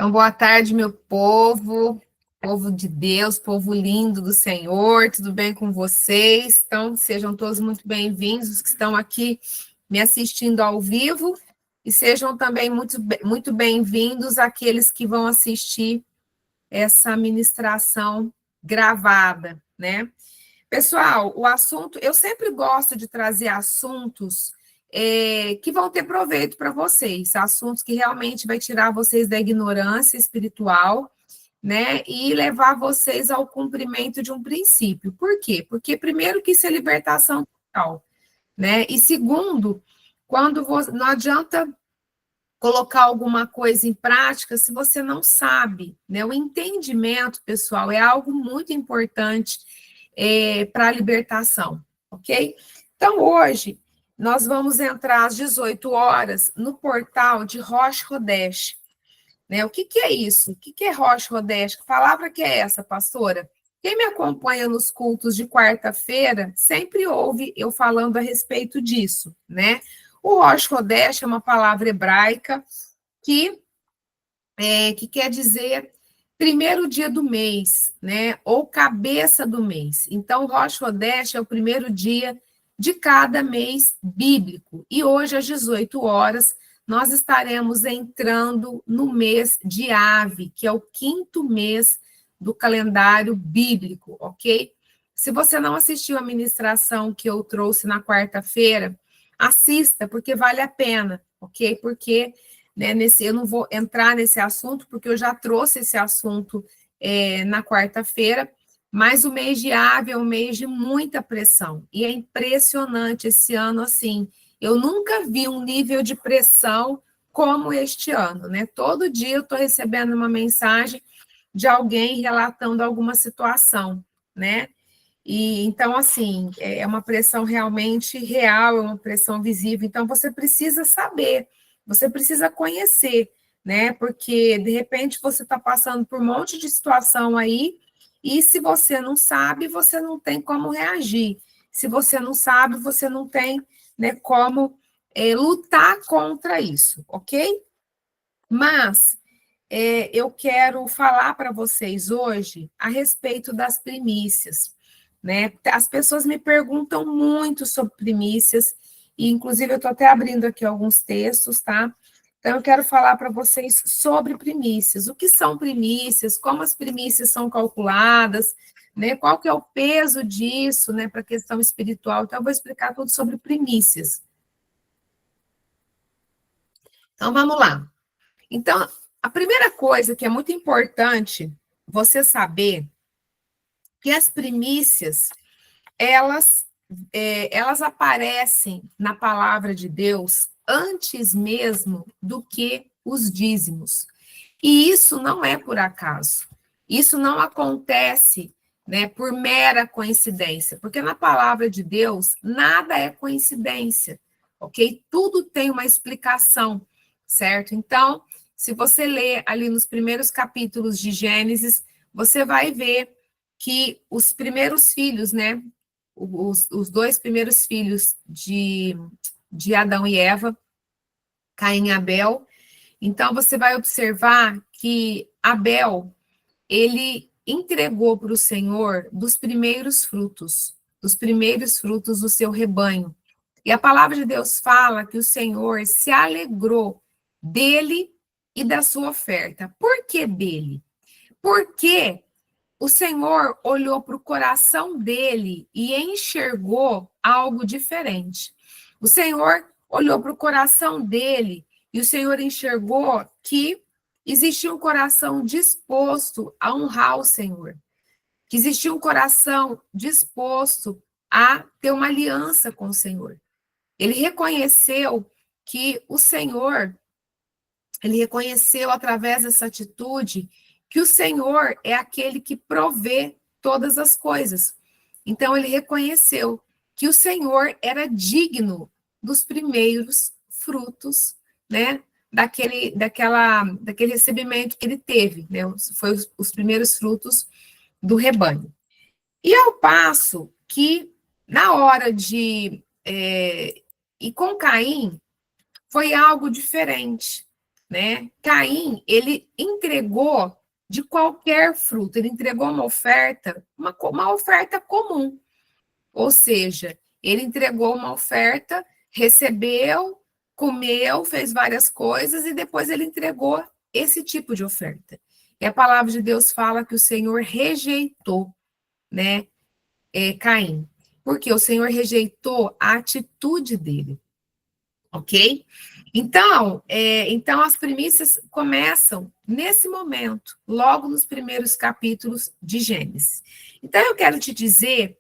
Então, boa tarde, meu povo, povo de Deus, povo lindo do Senhor, tudo bem com vocês? Então, sejam todos muito bem-vindos, os que estão aqui me assistindo ao vivo, e sejam também muito bem-vindos aqueles que vão assistir essa ministração gravada, né? Pessoal, o assunto, eu sempre gosto de trazer assuntos que vão ter proveito para vocês, assuntos que realmente vai tirar vocês da ignorância espiritual, né, e levar vocês ao cumprimento de um princípio. Por quê? Porque primeiro que isso é libertação total, né? E segundo, quando você, não adianta colocar alguma coisa em prática se você não sabe, né? O entendimento, pessoal, é algo muito importante para a libertação, ok? Então, hoje, nós vamos entrar às 18 horas no portal de Rosh Hodesh, né? O que é isso? O que é Rosh Hodesh? Que palavra que é essa, pastora? Quem me acompanha nos cultos de quarta-feira sempre ouve eu falando a respeito disso, né? O Rosh Hodesh é uma palavra hebraica que, que quer dizer primeiro dia do mês, né? Ou cabeça do mês. Então, Rosh Hodesh é o primeiro dia de cada mês bíblico. E hoje, às 18 horas, nós estaremos entrando no mês de Ave, que é o quinto mês do calendário bíblico, ok? Se você não assistiu a ministração que eu trouxe na quarta-feira, assista, porque vale a pena, ok? Porque né, eu não vou entrar nesse assunto, porque eu já trouxe esse assunto na quarta-feira, mas o mês de Ave é um mês de muita pressão, e é impressionante esse ano, assim, eu nunca vi um nível de pressão como este ano, né? Todo dia eu estou recebendo uma mensagem de alguém relatando alguma situação, né? E então, assim, é uma pressão realmente real, é uma pressão visível. Então, você precisa saber, você precisa conhecer, né? Porque, de repente, você está passando por um monte de situação aí, e se você não sabe, você não tem como reagir. Se você não sabe, você não tem, né, como lutar contra isso, ok? Mas eu quero falar para vocês hoje a respeito das primícias, né? As pessoas me perguntam muito sobre primícias, e inclusive eu estou até abrindo aqui alguns textos, tá? Então eu quero falar para vocês sobre primícias, o que são primícias, como as primícias são calculadas, né? Qual que é o peso disso, né, para a questão espiritual. Então eu vou explicar tudo sobre primícias. Então vamos lá. Então, a primeira coisa que é muito importante você saber que as primícias, elas, elas aparecem na palavra de Deus antes mesmo do que os dízimos. E isso não é por acaso. Isso não acontece, né, por mera coincidência, porque na palavra de Deus nada é coincidência, ok? Tudo tem uma explicação, certo? Então, se você ler ali nos primeiros capítulos de Gênesis, você vai ver que os primeiros filhos, né, os dois primeiros filhos de Adão e Eva, Caim e Abel, então você vai observar que Abel, ele entregou para o Senhor dos primeiros frutos do seu rebanho. E a palavra de Deus fala que o Senhor se alegrou dele e da sua oferta. Por que dele? Porque o Senhor olhou para o coração dele e enxergou algo diferente. O Senhor olhou para o coração dele e o Senhor enxergou que existia um coração disposto a honrar o Senhor, que existia um coração disposto a ter uma aliança com o Senhor. Ele reconheceu que o Senhor, ele reconheceu através dessa atitude que o Senhor é aquele que provê todas as coisas. Então ele reconheceu que o Senhor era digno dos primeiros frutos, né? Daquele recebimento que ele teve, né? Foi os primeiros frutos do rebanho. E ao passo que, na hora de. E com Caim, foi algo diferente. né? Caim, ele entregou de qualquer fruto, ele entregou uma oferta, uma oferta comum. Ou seja, ele entregou uma oferta, recebeu, comeu, fez várias coisas e depois ele entregou esse tipo de oferta. E a palavra de Deus fala que o Senhor rejeitou, né, Caim, porque o Senhor rejeitou a atitude dele, ok? Então as primícias começam nesse momento, logo nos primeiros capítulos de Gênesis. Então eu quero te dizer,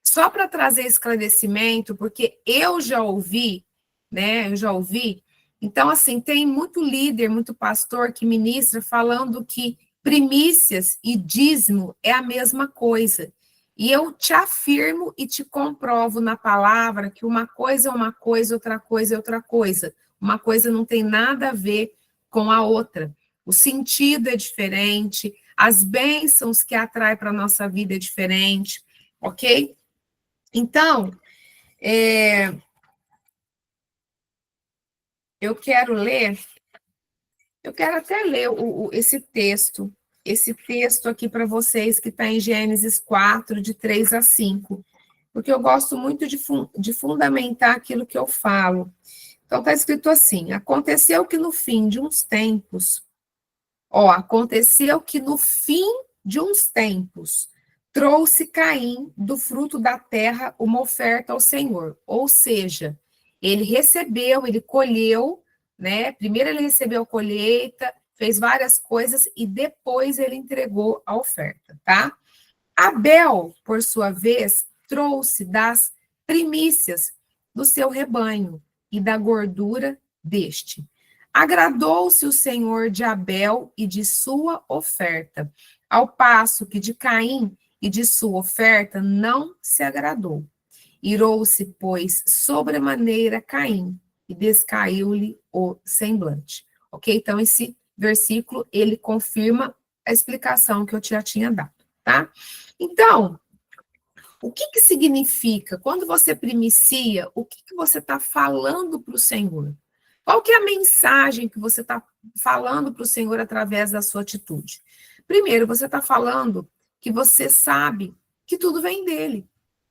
só para trazer esclarecimento, porque eu já ouvi, né? Eu já ouvi. Então, assim, tem muito líder, muito pastor que ministra falando que primícias e dízimo é a mesma coisa. E eu te afirmo e te comprovo na palavra que uma coisa é uma coisa, outra coisa é outra coisa. Uma coisa não tem nada a ver com a outra. O sentido é diferente, as bênçãos que atrai para a nossa vida é diferente, ok? Então, eu quero ler, eu quero até ler esse texto aqui para vocês, que está em Gênesis 4, de 3 a 5, porque eu gosto muito de fundamentar aquilo que eu falo. Então, está escrito assim: aconteceu que no fim de uns tempos, aconteceu que no fim de uns tempos, trouxe Caim do fruto da terra uma oferta ao Senhor. Ou seja, ele recebeu, ele colheu, né? Primeiro ele recebeu a colheita, fez várias coisas e depois ele entregou a oferta, tá? Abel, por sua vez, trouxe das primícias do seu rebanho e da gordura deste. Agradou-se o Senhor de Abel e de sua oferta, ao passo que de Caim e de sua oferta não se agradou. Irou-se, pois, sobremaneira Caim, e descaiu-lhe o semblante. Ok? Então, esse versículo, ele confirma a explicação que eu já tinha dado, tá? Então, o que significa? Quando você primicia, o que você está falando para o Senhor? Qual que é a mensagem que você está falando para o Senhor através da sua atitude? Primeiro, você está falando que você sabe que tudo vem dele.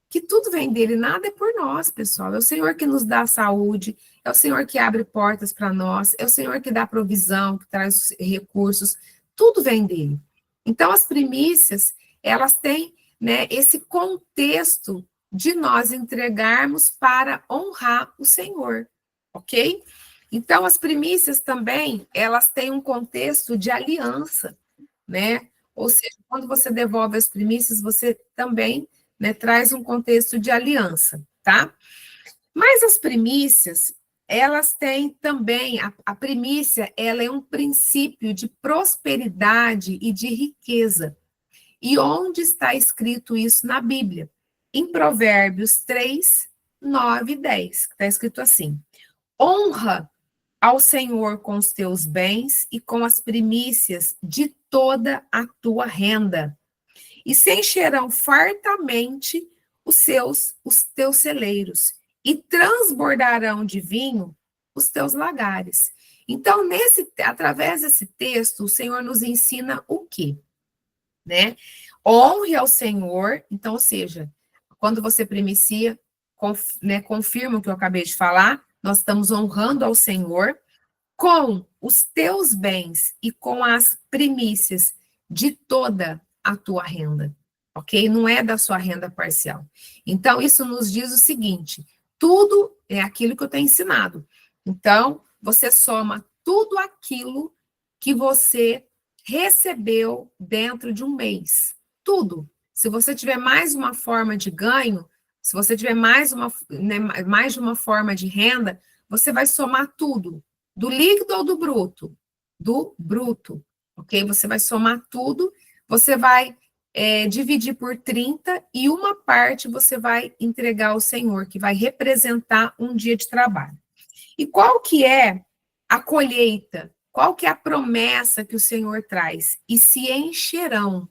Que tudo vem dele, nada é por nós, pessoal. É o Senhor que nos dá saúde, é o Senhor que abre portas para nós, é o Senhor que dá provisão, que traz recursos, tudo vem dele. Então, as primícias, elas têm, né, esse contexto de nós entregarmos para honrar o Senhor, ok? Então, as primícias também, elas têm um contexto de aliança, né? Ou seja, quando você devolve as primícias, você também, né, traz um contexto de aliança, tá? Mas as primícias, elas têm também, a primícia, ela é um princípio de prosperidade e de riqueza. E onde está escrito isso na Bíblia? Em Provérbios 3, 9 e 10, está escrito assim: honra ao Senhor com os teus bens e com as primícias de toda a tua renda, e se encherão fartamente os teus celeiros, e transbordarão de vinho os teus lagares. Então, através desse texto, o Senhor nos ensina o quê? Né? Honre ao Senhor, então, ou seja, quando você primicia, né, confirma o que eu acabei de falar, nós estamos honrando ao Senhor com os teus bens e com as primícias de toda a tua renda, ok? Não é da sua renda parcial. Então, isso nos diz o seguinte: tudo é aquilo que eu tenho ensinado. Então, você soma tudo aquilo que você recebeu dentro de um mês. Tudo. Se você tiver mais uma forma de ganho, se você tiver né, mais de uma forma de renda, você vai somar tudo. Do líquido ou do bruto? Do bruto, ok? Você vai somar tudo, você vai dividir por 30 e uma parte você vai entregar ao Senhor, que vai representar um dia de trabalho. E qual que é a colheita? Qual que é a promessa que o Senhor traz? E se encherão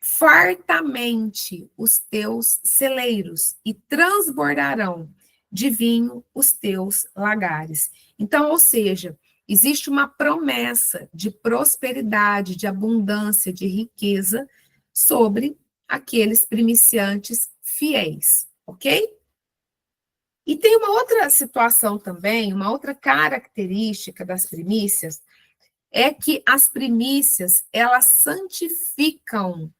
fartamente os teus celeiros e transbordarão de vinho os teus lagares. Então, ou seja, existe uma promessa de prosperidade, de abundância, de riqueza sobre aqueles primiciantes fiéis, ok? E tem uma outra situação também, uma outra característica das primícias, é que as primícias, elas santificam,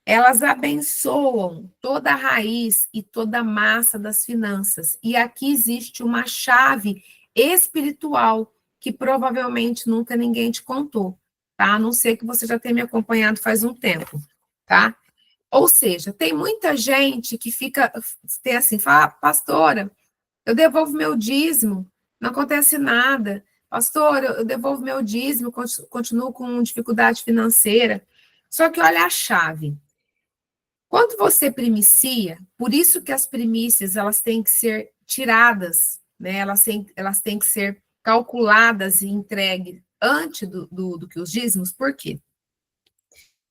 elas abençoam toda a raiz e toda a massa das finanças. E aqui existe uma chave espiritual que provavelmente nunca ninguém te contou, tá? A não ser que você já tenha me acompanhado faz um tempo, tá? Ou seja, tem muita gente que fica, tem assim, fala, pastora, eu devolvo meu dízimo, não acontece nada. Pastor, eu devolvo meu dízimo, continuo com dificuldade financeira. Só que olha a chave. Quando você primicia, por isso que as primícias elas têm que ser tiradas, né? Elas têm que ser calculadas e entregues antes do que os dízimos. Por quê?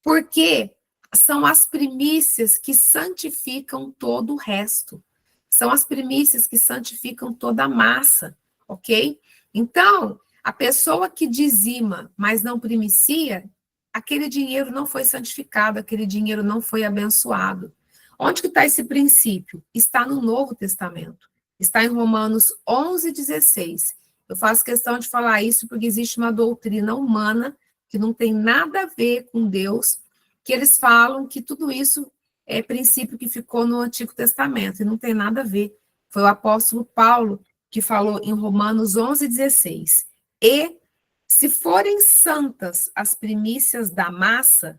Porque são as primícias que santificam todo o resto. São as primícias que santificam toda a massa, ok? Então, a pessoa que dizima, mas não primicia, aquele dinheiro não foi santificado, aquele dinheiro não foi abençoado. Onde que está esse princípio? Está no Novo Testamento. Está em Romanos 11:16. Eu faço questão de falar isso porque existe uma doutrina humana que não tem nada a ver com Deus, que eles falam que tudo isso é princípio que ficou no Antigo Testamento, e não tem nada a ver. Foi o apóstolo Paulo que falou em Romanos 11:16. E, se forem santas as primícias da massa,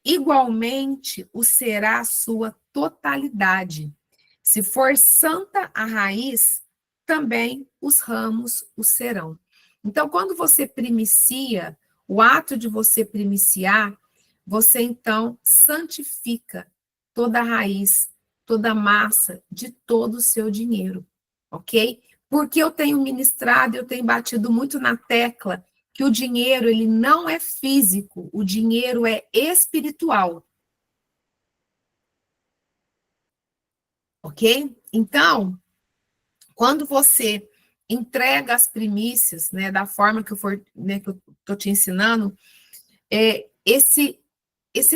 igualmente o será a sua totalidade. Se for santa a raiz, também os ramos o serão. Então, quando você primicia, o ato de você primiciar, você então santifica toda a raiz, toda a massa de todo o seu dinheiro, ok? Porque eu tenho ministrado, eu tenho batido muito na tecla que o dinheiro, ele não é físico, o dinheiro é espiritual, ok? Então, quando você entrega as primícias, né, da forma que eu for, né, que eu estou te ensinando, esse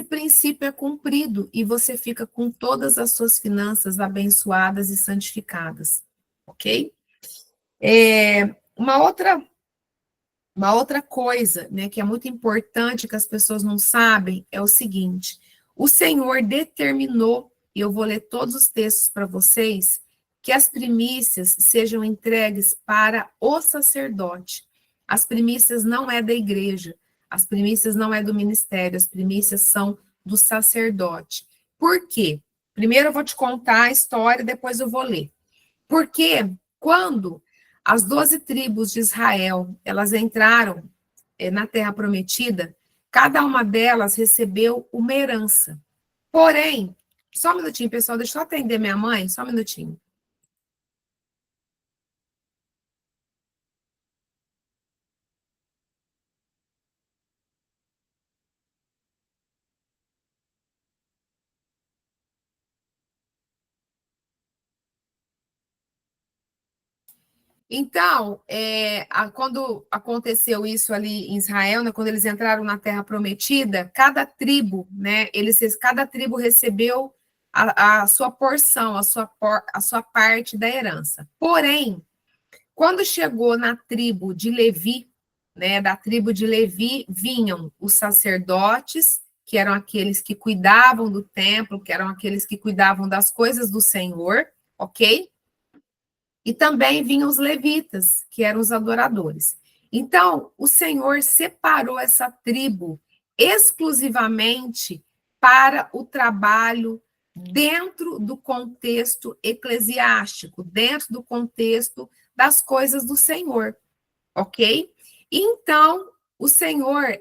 princípio é cumprido e você fica com todas as suas finanças abençoadas e santificadas, ok? Uma outra coisa, né, que é muito importante que as pessoas não sabem é o seguinte: o Senhor determinou, e eu vou ler todos os textos para vocês, que as primícias sejam entregues para o sacerdote. As primícias não é da igreja, as primícias não é do ministério, as primícias são do sacerdote. Por quê? Primeiro eu vou te contar a história, depois eu vou ler. Porque quando as 12 tribos de Israel, elas entraram na Terra Prometida, cada uma delas recebeu uma herança. Porém, só um minutinho, pessoal, deixa eu atender minha mãe, só um minutinho. Então, quando aconteceu isso ali em Israel, né, quando eles entraram na Terra Prometida, cada tribo, né, cada tribo recebeu a sua porção, a sua parte da herança. Porém, quando chegou na tribo de Levi, né, da tribo de Levi, vinham os sacerdotes, que eram aqueles que cuidavam do templo, que eram aqueles que cuidavam das coisas do Senhor, ok? E também vinham os levitas, que eram os adoradores. Então, o Senhor separou essa tribo exclusivamente para o trabalho dentro do contexto eclesiástico, dentro do contexto das coisas do Senhor, ok? Então, o Senhor,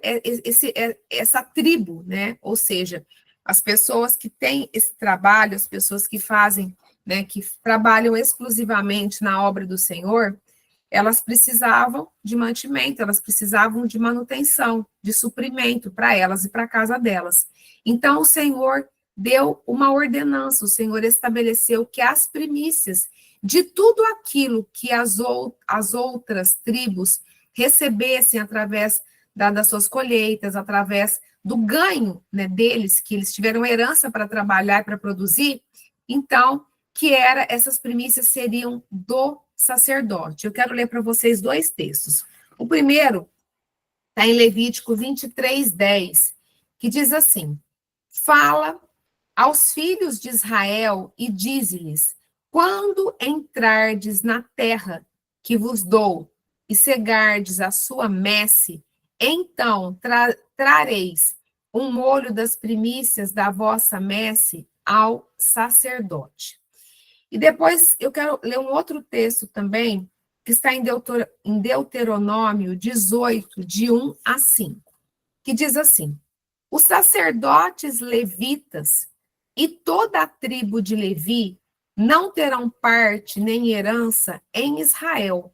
essa tribo, né? Ou seja, as pessoas que têm esse trabalho, as pessoas que fazem, né, que trabalham exclusivamente na obra do Senhor, elas precisavam de mantimento, elas precisavam de manutenção, de suprimento para elas e para a casa delas. Então, o Senhor deu uma ordenança, o Senhor estabeleceu que as primícias de tudo aquilo que as outras tribos recebessem através das suas colheitas, através do ganho, né, deles, que eles tiveram herança para trabalhar, para produzir, então, essas primícias seriam do sacerdote. Eu quero ler para vocês 2 textos. O primeiro está em Levítico 23:10, que diz assim: fala aos filhos de Israel e dize-lhes: quando entrardes na terra que vos dou e cegardes a sua messe, então trareis um molho das primícias da vossa messe ao sacerdote. E depois eu quero ler um outro texto também, que está em Deuteronômio 18, de 1 a 5, que diz assim: os sacerdotes levitas e toda a tribo de Levi não terão parte nem herança em Israel.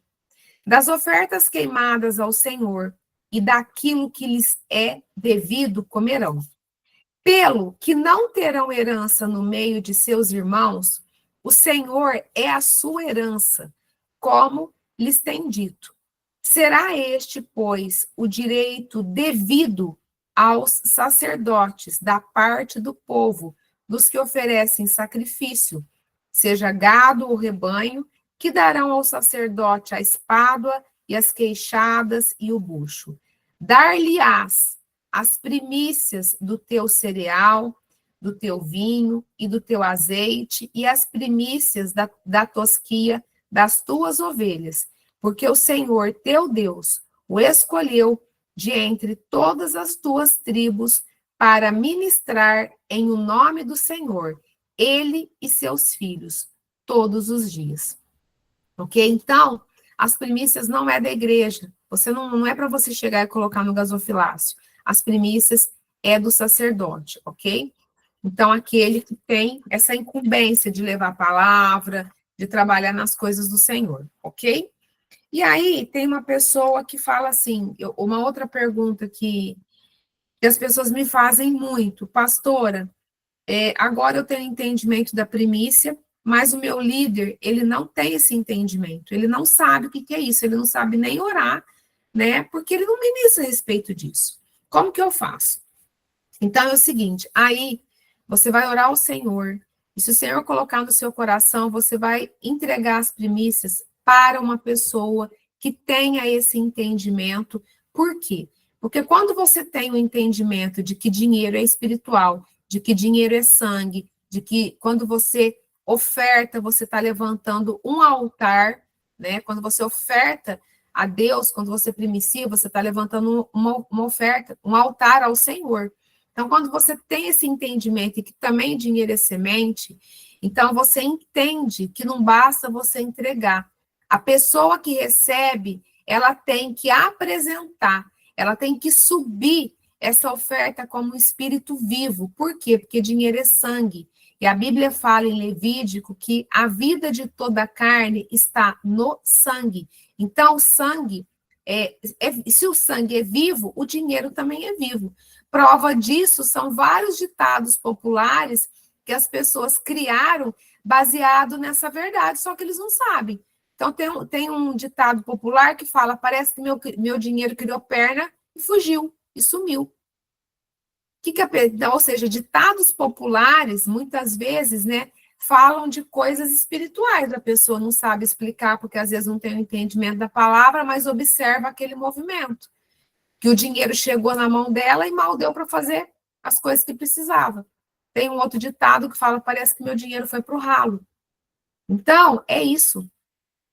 Das ofertas queimadas ao Senhor e daquilo que lhes é devido comerão. Pelo que não terão herança no meio de seus irmãos, o Senhor é a sua herança, como lhes tem dito. Será este, pois, o direito devido aos sacerdotes da parte do povo, dos que oferecem sacrifício, seja gado ou rebanho, que darão ao sacerdote a espádua e as queixadas e o bucho. Dar-lhe-ás as primícias do teu cereal, do teu vinho e do teu azeite, e as primícias da tosquia das tuas ovelhas, porque o Senhor teu Deus o escolheu de entre todas as tuas tribos para ministrar em o nome do Senhor, ele e seus filhos, todos os dias. Ok? Então, as primícias não é da igreja. Você não é para você chegar e colocar no gasofilácio. As primícias é do sacerdote, ok? Então, aquele que tem essa incumbência de levar a palavra, de trabalhar nas coisas do Senhor, ok? E aí, tem uma pessoa que fala assim, uma outra pergunta que as pessoas me fazem muito: pastora, agora eu tenho entendimento da primícia, mas o meu líder, ele não tem esse entendimento, ele não sabe o que é isso, ele não sabe nem orar, né? Porque ele não ministra a respeito disso. Como que eu faço? Então é o seguinte, aí você vai orar ao Senhor, e se o Senhor colocar no seu coração, você vai entregar as primícias para uma pessoa que tenha esse entendimento. Por quê? Porque quando você tem o entendimento de que dinheiro é espiritual, de que dinheiro é sangue, de que quando você oferta, você está levantando um altar, né? Quando você oferta a Deus, quando você primicia, você está levantando uma oferta, um altar ao Senhor. Então, quando você tem esse entendimento e que também dinheiro é semente, então você entende que não basta você entregar. A pessoa que recebe, ela tem que apresentar, ela tem que subir essa oferta como espírito vivo. Por quê? Porque dinheiro é sangue. E a Bíblia fala em Levítico que a vida de toda a carne está no sangue. Então, o sangue, se o sangue é vivo, o dinheiro também é vivo. Prova disso são vários ditados populares que as pessoas criaram baseado nessa verdade, só que eles não sabem. Então, tem um ditado popular que fala: parece que meu dinheiro criou perna e fugiu, e sumiu. Ou seja, ditados populares, muitas vezes, né, falam de coisas espirituais. A pessoa não sabe explicar, porque às vezes não tem o entendimento da palavra, mas observa aquele movimento. Que o dinheiro chegou na mão dela e mal deu para fazer as coisas que precisava. Tem um outro ditado que fala: parece que meu dinheiro foi para o ralo. Então, é isso.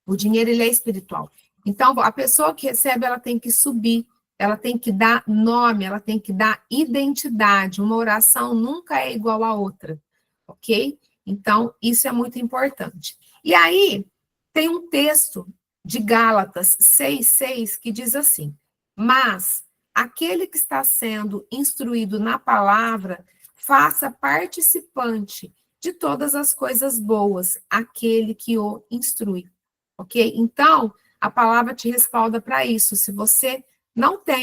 O dinheiro, ele é espiritual. Então, a pessoa que recebe, ela tem que subir, ela tem que dar nome, ela tem que dar identidade. Uma oração nunca é igual à outra, ok? Então, isso é muito importante. E aí, tem um texto de Gálatas 6:6 que diz assim: mas aquele que está sendo instruído na palavra, faça participante de todas as coisas boas, aquele que o instrui. Ok? Então, a palavra te respalda para isso. Se você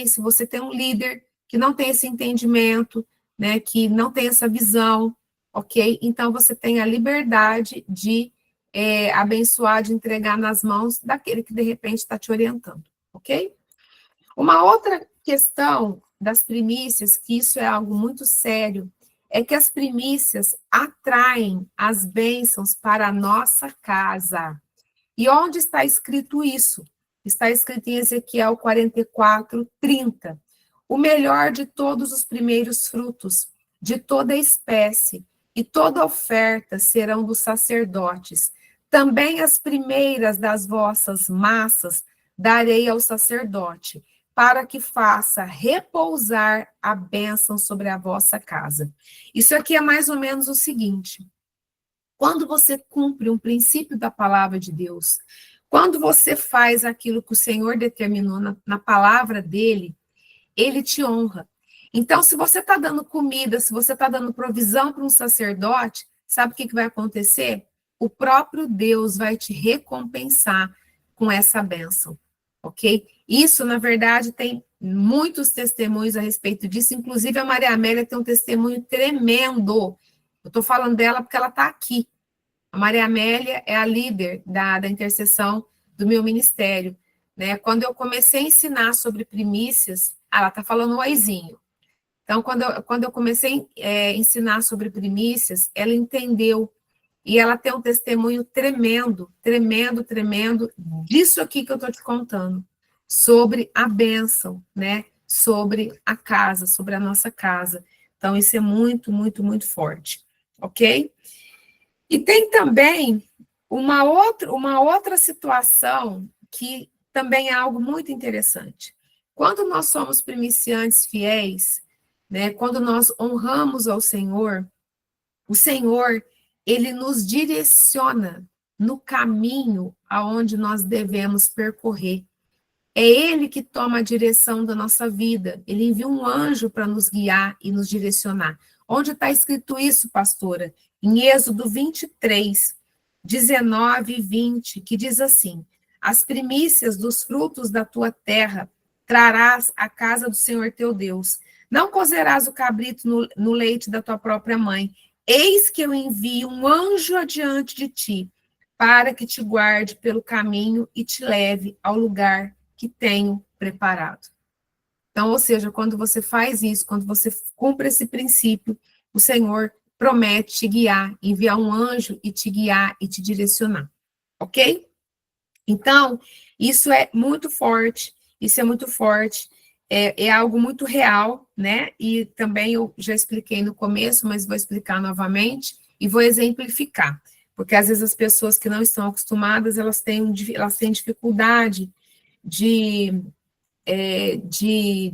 se você tem um líder que não tem esse entendimento, né, que não tem essa visão, ok? Então, você tem a liberdade de abençoar, de entregar nas mãos daquele que, de repente, está te orientando, ok? Uma outra questão das primícias, que isso é algo muito sério, é que as primícias atraem as bênçãos para a nossa casa. E onde está escrito isso? Está escrito em Ezequiel 44:30. O melhor de todos os primeiros frutos, de toda espécie, e toda oferta serão dos sacerdotes. Também as primeiras das vossas massas darei ao sacerdote, para que faça repousar a bênção sobre a vossa casa. Isso aqui é mais ou menos o seguinte: quando você cumpre um princípio da palavra de Deus, quando você faz aquilo que o Senhor determinou na palavra dele, ele te honra. Então, se você está dando comida, se você está dando provisão para um sacerdote, sabe o que vai acontecer? O próprio Deus vai te recompensar com essa bênção, ok? Isso, na verdade, tem muitos testemunhos a respeito disso, inclusive a Maria Amélia tem um testemunho tremendo. Eu estou falando dela porque ela está aqui. A Maria Amélia é a líder da intercessão do meu ministério. Né? Quando eu comecei a ensinar sobre primícias, ela está falando um oizinho. Então, quando eu comecei a ensinar sobre primícias, ela entendeu, e ela tem um testemunho tremendo, tremendo, tremendo, disso aqui que eu estou te contando, sobre a bênção, né? Sobre a casa, sobre a nossa casa. Então, isso é muito, muito, muito forte, ok? E tem também uma outra situação que também é algo muito interessante. Quando nós somos primiciantes fiéis, né, quando nós honramos ao Senhor, o Senhor, ele nos direciona no caminho aonde nós devemos percorrer. É ele que toma a direção da nossa vida. Ele envia um anjo para nos guiar e nos direcionar. Onde está escrito isso, pastora? Em Êxodo 23, 19 e 20, que diz assim: as primícias dos frutos da tua terra trarás à casa do Senhor teu Deus. Não cozerás o cabrito no leite da tua própria mãe. Eis que eu envio um anjo adiante de ti, para que te guarde pelo caminho e te leve ao lugar que tenho preparado. Então, ou seja, quando você faz isso, quando você cumpre esse princípio, o Senhor promete te guiar, enviar um anjo e te guiar e te direcionar, ok? Então, isso é muito forte, é algo muito real, né? E também eu já expliquei no começo, mas vou explicar novamente e vou exemplificar, porque às vezes as pessoas que não estão acostumadas, elas têm dificuldade de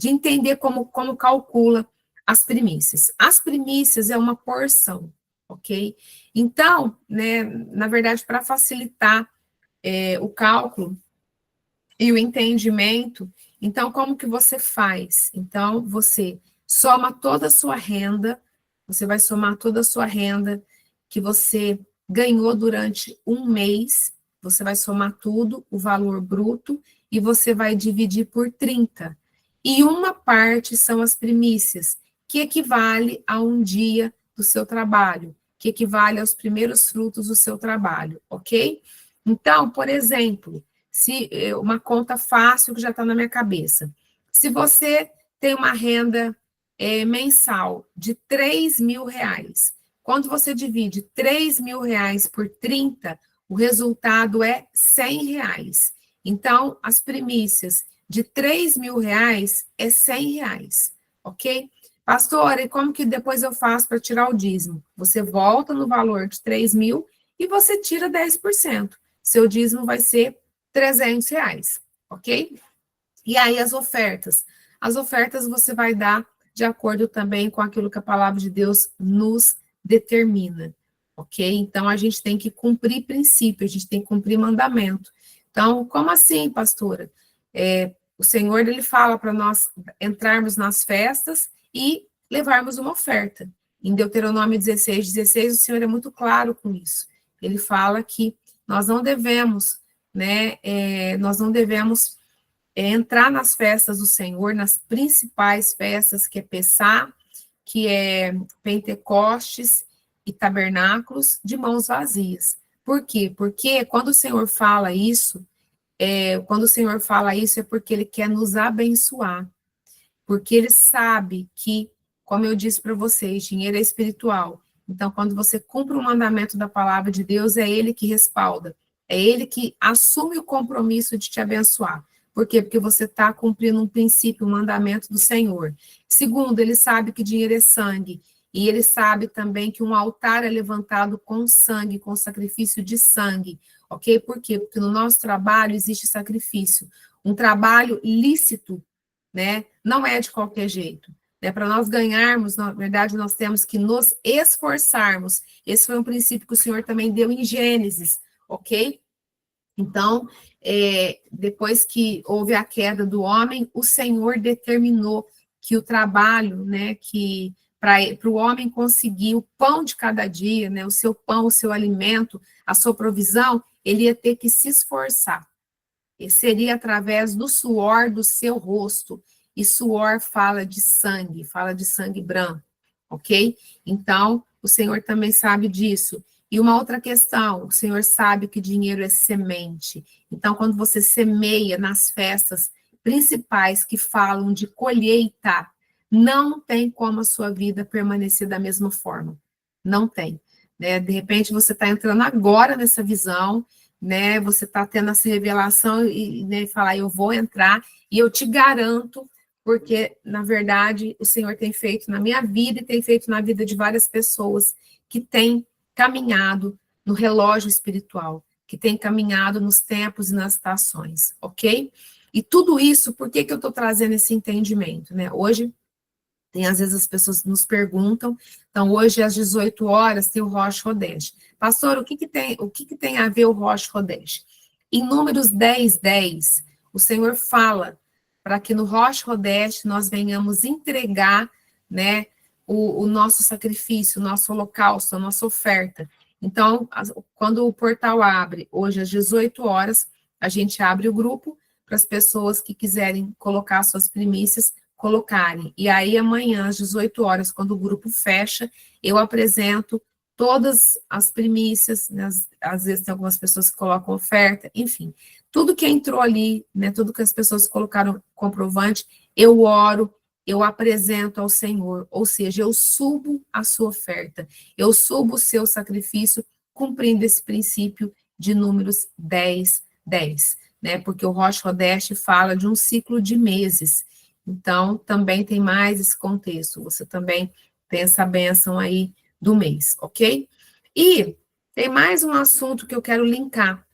entender como calcula as primícias. As primícias é uma porção, ok? Então, né, na verdade, para facilitar o cálculo e o entendimento, então, como que você faz? Então, você soma toda a sua renda, você vai somar toda a sua renda que você ganhou durante um mês, você vai somar tudo, o valor bruto, e você vai dividir por 30. E uma parte são as primícias, que equivale a um dia do seu trabalho, que equivale aos primeiros frutos do seu trabalho, ok? Então, por exemplo, se uma conta fácil que já está na minha cabeça. Se você tem uma renda mensal de R$ 3.000, quando você divide R$ 3.000 por 30, o resultado é R$ 100. Então, as primícias de R$ 3.000 é R$ 100, ok? Pastora, e como que depois eu faço para tirar o dízimo? Você volta no valor de 3.000 e você tira 10%. Seu dízimo vai ser R$ 300, ok? E aí as ofertas. As ofertas você vai dar de acordo também com aquilo que a palavra de Deus nos determina, ok? Então a gente tem que cumprir princípio, a gente tem que cumprir mandamento. Então, como assim, pastora? O Senhor, ele fala para nós entrarmos nas festas e levarmos uma oferta. Em Deuteronômio 16:16, o Senhor é muito claro com isso. Ele fala que nós não devemos, né, nós não devemos entrar nas festas do Senhor, nas principais festas, que é Pessá, que é Pentecostes e Tabernáculos, de mãos vazias. Por quê? Porque quando o Senhor fala isso, quando o Senhor fala isso, é porque Ele quer nos abençoar, porque Ele sabe que, como eu disse para vocês, dinheiro é espiritual. Então, quando você cumpre o mandamento da palavra de Deus, é Ele que respalda, é Ele que assume o compromisso de te abençoar. Por quê? Porque você está cumprindo um princípio, um mandamento do Senhor. Segundo, Ele sabe que dinheiro é sangue, e Ele sabe também que um altar é levantado com sangue, com sacrifício de sangue. Ok? Por quê? Porque no nosso trabalho existe sacrifício. Um trabalho lícito, né? Não é de qualquer jeito. Né? Para nós ganharmos, na verdade, nós temos que nos esforçarmos. Esse foi um princípio que o Senhor também deu em Gênesis, ok? Então, depois que houve a queda do homem, o Senhor determinou que o trabalho, né, que para o homem conseguir o pão de cada dia, né, o seu pão, o seu alimento, a sua provisão, ele ia ter que se esforçar. E seria através do suor do seu rosto. E suor fala de sangue branco, ok? Então, o Senhor também sabe disso. E uma outra questão, o Senhor sabe que dinheiro é semente. Então, quando você semeia nas festas principais que falam de colheita, não tem como a sua vida permanecer da mesma forma. Não tem. Né? De repente, você está entrando agora nessa visão, né? Você está tendo essa revelação e né, falar, eu vou entrar, e eu te garanto, porque, na verdade, o Senhor tem feito na minha vida e tem feito na vida de várias pessoas que têm caminhado no relógio espiritual, que têm caminhado nos tempos e nas estações, ok? E tudo isso, por que eu estou trazendo esse entendimento, né? Hoje, às vezes as pessoas nos perguntam, então hoje às 18 horas tem o Rosh Hodesh. Pastor, o que tem a ver o Rosh Hodesh? Em Números 10, 10, o Senhor fala para que no Rosh Hodesh nós venhamos entregar, né, o nosso sacrifício, o nosso holocausto, a nossa oferta. Então, quando o portal abre, hoje às 18 horas, a gente abre o grupo para as pessoas que quiserem colocar suas primícias, colocarem. E aí, amanhã, às 18 horas, quando o grupo fecha, eu apresento todas as primícias, né? Às vezes tem algumas pessoas que colocam oferta, enfim, tudo que entrou ali, né, tudo que as pessoas colocaram comprovante, eu oro, eu apresento ao Senhor, ou seja, eu subo a sua oferta, eu subo o seu sacrifício, cumprindo esse princípio de Números 10, 10, né, porque o Rosh Hodesh fala de um ciclo de meses, então também tem mais esse contexto, você também tem essa bênção aí do mês, ok? E tem mais um assunto que eu quero linkar.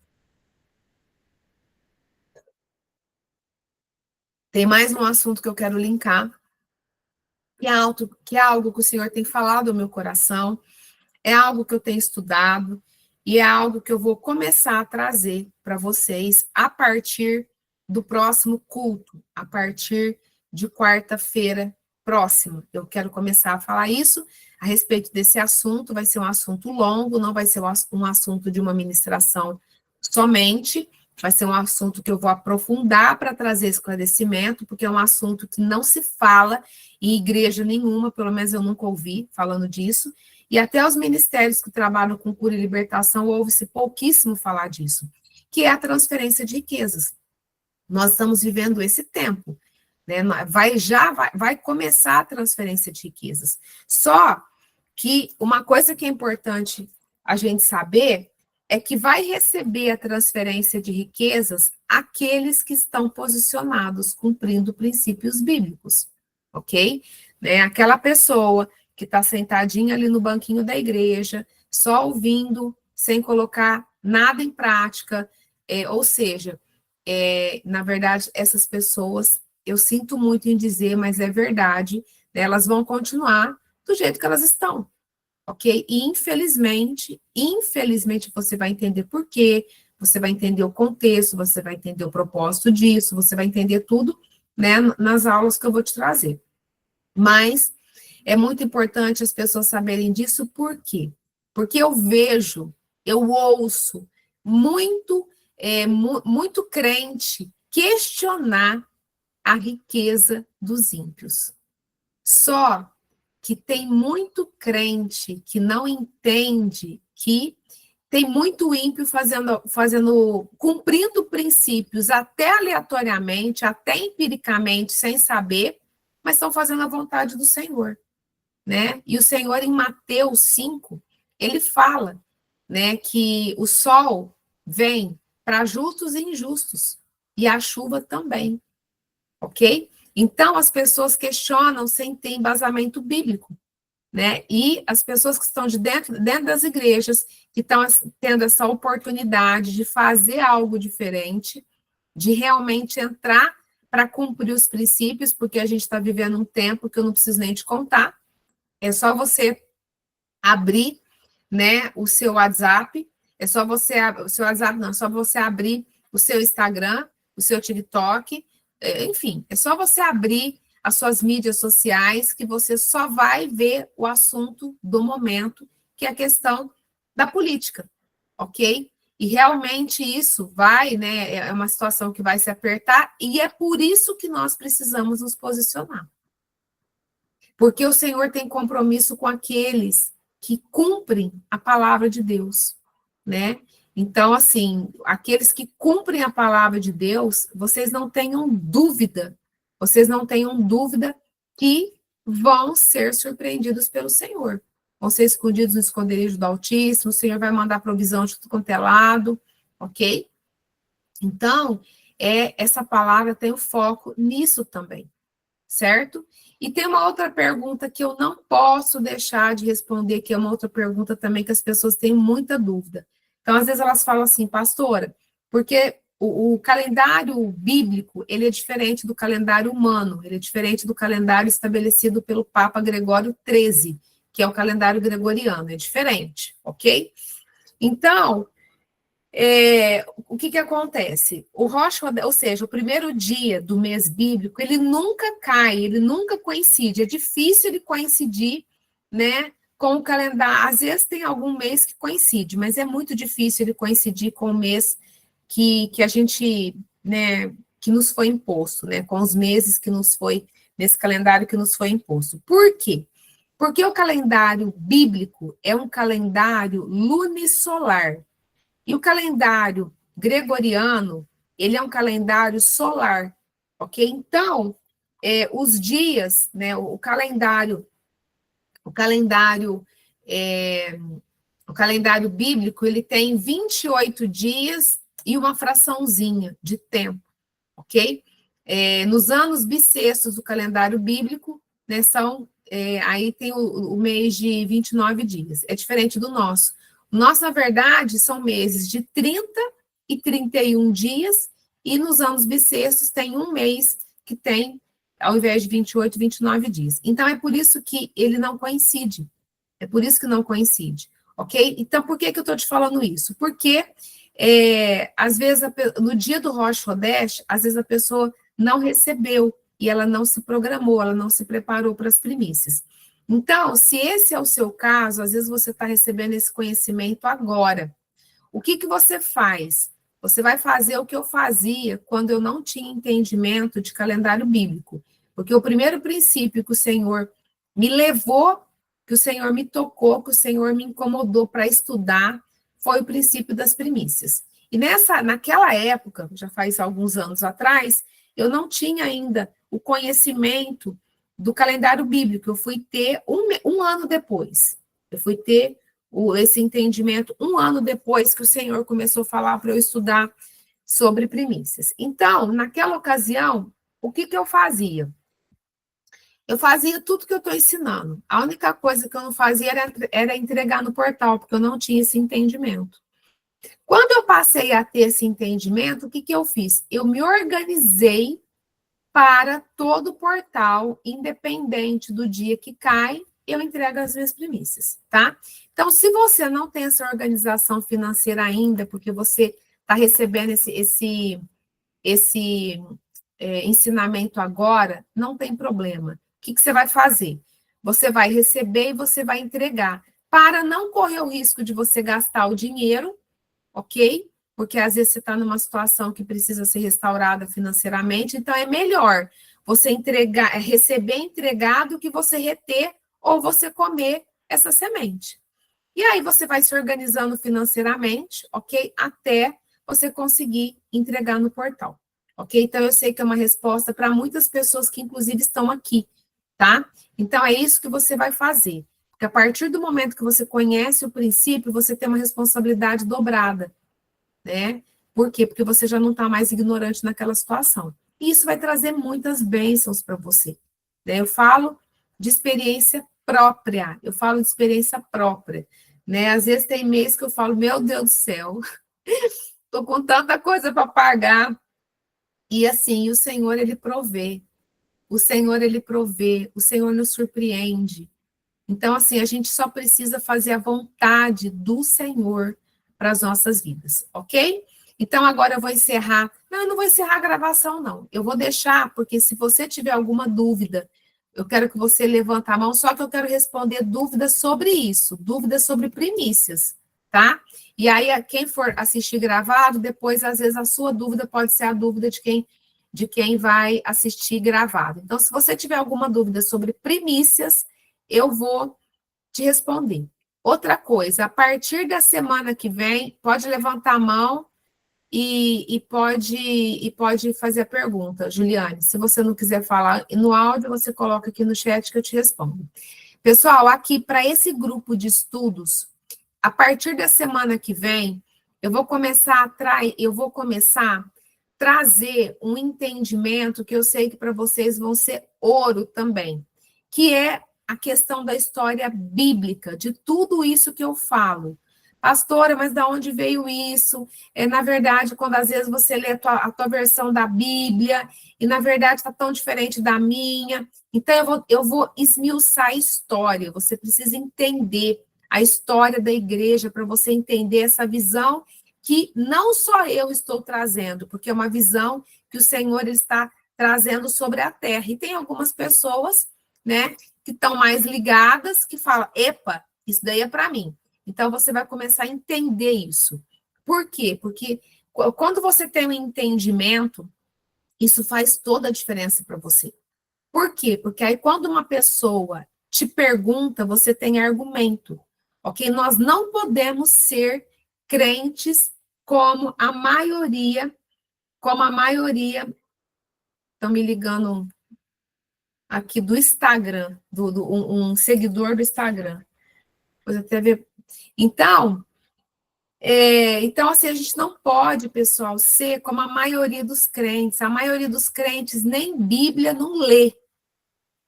Tem mais um assunto que eu quero linkar, que é algo que o Senhor tem falado ao meu coração, é algo que eu tenho estudado, e é algo que eu vou começar a trazer para vocês a partir do próximo culto, a partir de quarta-feira próxima. Eu quero começar a falar isso a respeito desse assunto, vai ser um assunto longo, não vai ser um assunto de uma ministração somente, vai ser um assunto que eu vou aprofundar para trazer esclarecimento, porque é um assunto que não se fala em igreja nenhuma, pelo menos eu nunca ouvi falando disso, e até os ministérios que trabalham com cura e libertação, ouve-se pouquíssimo falar disso, que é a transferência de riquezas. Nós estamos vivendo esse tempo, né? Vai começar a transferência de riquezas. Só que uma coisa que é importante a gente saber é que vai receber a transferência de riquezas aqueles que estão posicionados cumprindo princípios bíblicos, ok? Né? Aquela pessoa que está sentadinha ali no banquinho da igreja, só ouvindo, sem colocar nada em prática, ou seja, na verdade, essas pessoas, eu sinto muito em dizer, mas é verdade, né, elas vão continuar do jeito que elas estão, ok? E infelizmente você vai entender por quê, você vai entender o contexto, você vai entender o propósito disso, você vai entender tudo, né, nas aulas que eu vou te trazer. Mas é muito importante as pessoas saberem disso, por quê? Porque eu vejo, eu ouço muito crente questionar a riqueza dos ímpios. Só que tem muito crente que não entende que Tem muito ímpio cumprindo princípios até aleatoriamente, até empiricamente, sem saber, mas estão fazendo a vontade do Senhor, né? E o Senhor, em Mateus 5, ele fala, né, que o sol vem para justos e injustos, e a chuva também, ok? Então, as pessoas questionam sem ter embasamento bíblico, né? E as pessoas que estão dentro das igrejas, que estão tendo essa oportunidade de fazer algo diferente, de realmente entrar para cumprir os princípios, porque a gente está vivendo um tempo que eu não preciso nem te contar, é só você abrir, né, o seu WhatsApp, é só você, o seu WhatsApp não, é só você abrir o seu Instagram, o seu TikTok, enfim, é só você abrir as suas mídias sociais que você só vai ver o assunto do momento, que é a questão da política, ok? E realmente isso vai, né, é uma situação que vai se apertar, e é por isso que nós precisamos nos posicionar. Porque o Senhor tem compromisso com aqueles que cumprem a palavra de Deus, né? Então, assim, aqueles que cumprem a palavra de Deus, vocês não tenham dúvida que vão ser surpreendidos pelo Senhor. Vão ser escondidos no esconderijo do Altíssimo, o Senhor vai mandar provisão de tudo quanto é lado, ok? Então, essa palavra tem o foco nisso também, certo? E tem uma outra pergunta que eu não posso deixar de responder, que é uma outra pergunta também que as pessoas têm muita dúvida. Então, às vezes elas falam assim, pastora, porque o calendário bíblico, ele é diferente do calendário humano, ele é diferente do calendário estabelecido pelo Papa Gregório XIII, que é o calendário gregoriano, é diferente, ok? Então, o que acontece? O Rosh Hodesht, ou seja, o primeiro dia do mês bíblico, ele nunca cai, ele nunca coincide. É difícil ele coincidir, né, com o calendário. Às vezes tem algum mês que coincide, mas é muito difícil ele coincidir com o mês que a gente, né, que nos foi imposto, né, com os meses que nos foi, nesse calendário que nos foi imposto. Por quê? Porque o calendário bíblico é um calendário lunisolar. E o calendário gregoriano, ele é um calendário solar, ok? Então, os dias, né, o calendário bíblico, ele tem 28 dias e uma fraçãozinha de tempo, ok? Nos anos bissextos do calendário bíblico, né, aí tem o mês de 29 dias, é diferente do nosso. Nós, na verdade, são meses de 30 e 31 dias, e nos anos bissextos tem um mês que tem, ao invés de 28, 29 dias. Então, é por isso que ele não coincide. É por isso que não coincide, ok? Então, por que eu estou te falando isso? Porque, às vezes, no dia do Rosh Hodesht, às vezes a pessoa não recebeu, e ela não se programou, ela não se preparou para as primícias. Então, se esse é o seu caso, às vezes você está recebendo esse conhecimento agora. O que você faz? Você vai fazer o que eu fazia quando eu não tinha entendimento de calendário bíblico. Porque o primeiro princípio que o Senhor me levou, que o Senhor me tocou, que o Senhor me incomodou para estudar, foi o princípio das primícias. E naquela época, já faz alguns anos atrás, eu não tinha ainda o conhecimento do calendário bíblico. Eu fui ter um ano depois. Eu fui ter esse entendimento um ano depois que o Senhor começou a falar para eu estudar sobre primícias. Então, naquela ocasião, o que eu fazia? Eu fazia tudo que eu estou ensinando. A única coisa que eu não fazia era entregar no portal, porque eu não tinha esse entendimento. Quando eu passei a ter esse entendimento, o que eu fiz? Eu me organizei para todo o portal, independente do dia que cai, eu entrego as minhas primícias, tá? Então, se você não tem essa organização financeira ainda, porque você está recebendo esse ensinamento agora, não tem problema. O que você vai fazer? Você vai receber e você vai entregar, para não correr o risco de você gastar o dinheiro, ok? Porque às vezes você está numa situação que precisa ser restaurada financeiramente, então é melhor você receber entregado que você reter ou você comer essa semente, E aí você vai se organizando financeiramente, ok? Até você conseguir entregar no portal, ok? Então, eu sei que é uma resposta para muitas pessoas que, inclusive, estão aqui, tá? Então, é isso que você vai fazer. Porque a partir do momento que você conhece o princípio, você tem uma responsabilidade dobrada, né? Por quê? Porque você já não está mais ignorante naquela situação. E isso vai trazer muitas bênçãos para você, né? Eu falo de experiência própria, eu falo de experiência própria, né? Às vezes tem mês que eu falo, meu Deus do céu, estou com tanta coisa para pagar. E assim, o Senhor, Ele provê. O Senhor, Ele provê. O Senhor nos surpreende. Então, assim, a gente só precisa fazer a vontade do Senhor para as nossas vidas, ok? Então, agora eu vou encerrar. Não, eu não vou encerrar a gravação, não. Eu vou deixar, porque se você tiver alguma dúvida, eu quero que você levante a mão, só que eu quero responder dúvidas sobre isso, dúvidas sobre primícias, tá? E aí, quem for assistir gravado, depois, às vezes, a sua dúvida pode ser a dúvida de quem vai assistir gravado. Então, se você tiver alguma dúvida sobre primícias, eu vou te responder. Outra coisa, a partir da semana que vem, pode levantar a mão e pode fazer a pergunta, Juliane. Se você não quiser falar no áudio, você coloca aqui no chat que eu te respondo. Pessoal, aqui para esse grupo de estudos, a partir da semana que vem, eu vou começar a trazer um entendimento que eu sei que para vocês vão ser ouro também, que é a questão da história bíblica, de tudo isso que eu falo. Pastora, mas de onde veio isso? Na verdade, quando às vezes você lê a tua versão da Bíblia, e na verdade está tão diferente da minha. Então, eu vou esmiuçar a história. Você precisa entender a história da igreja para você entender essa visão que não só eu estou trazendo, porque é uma visão que o Senhor está trazendo sobre a terra. E tem algumas pessoas, né, que estão mais ligadas, que falam, epa, isso daí é para mim. Então, você vai começar a entender isso. Por quê? Porque quando você tem um entendimento, isso faz toda a diferença para você. Por quê? Porque aí, quando uma pessoa te pergunta, você tem argumento, ok? Nós não podemos ser crentes como a maioria, estão me ligando aqui do Instagram, um seguidor do Instagram. Depois até ver. Então, assim, a gente não pode, pessoal, ser como a maioria dos crentes. A maioria dos crentes nem Bíblia não lê,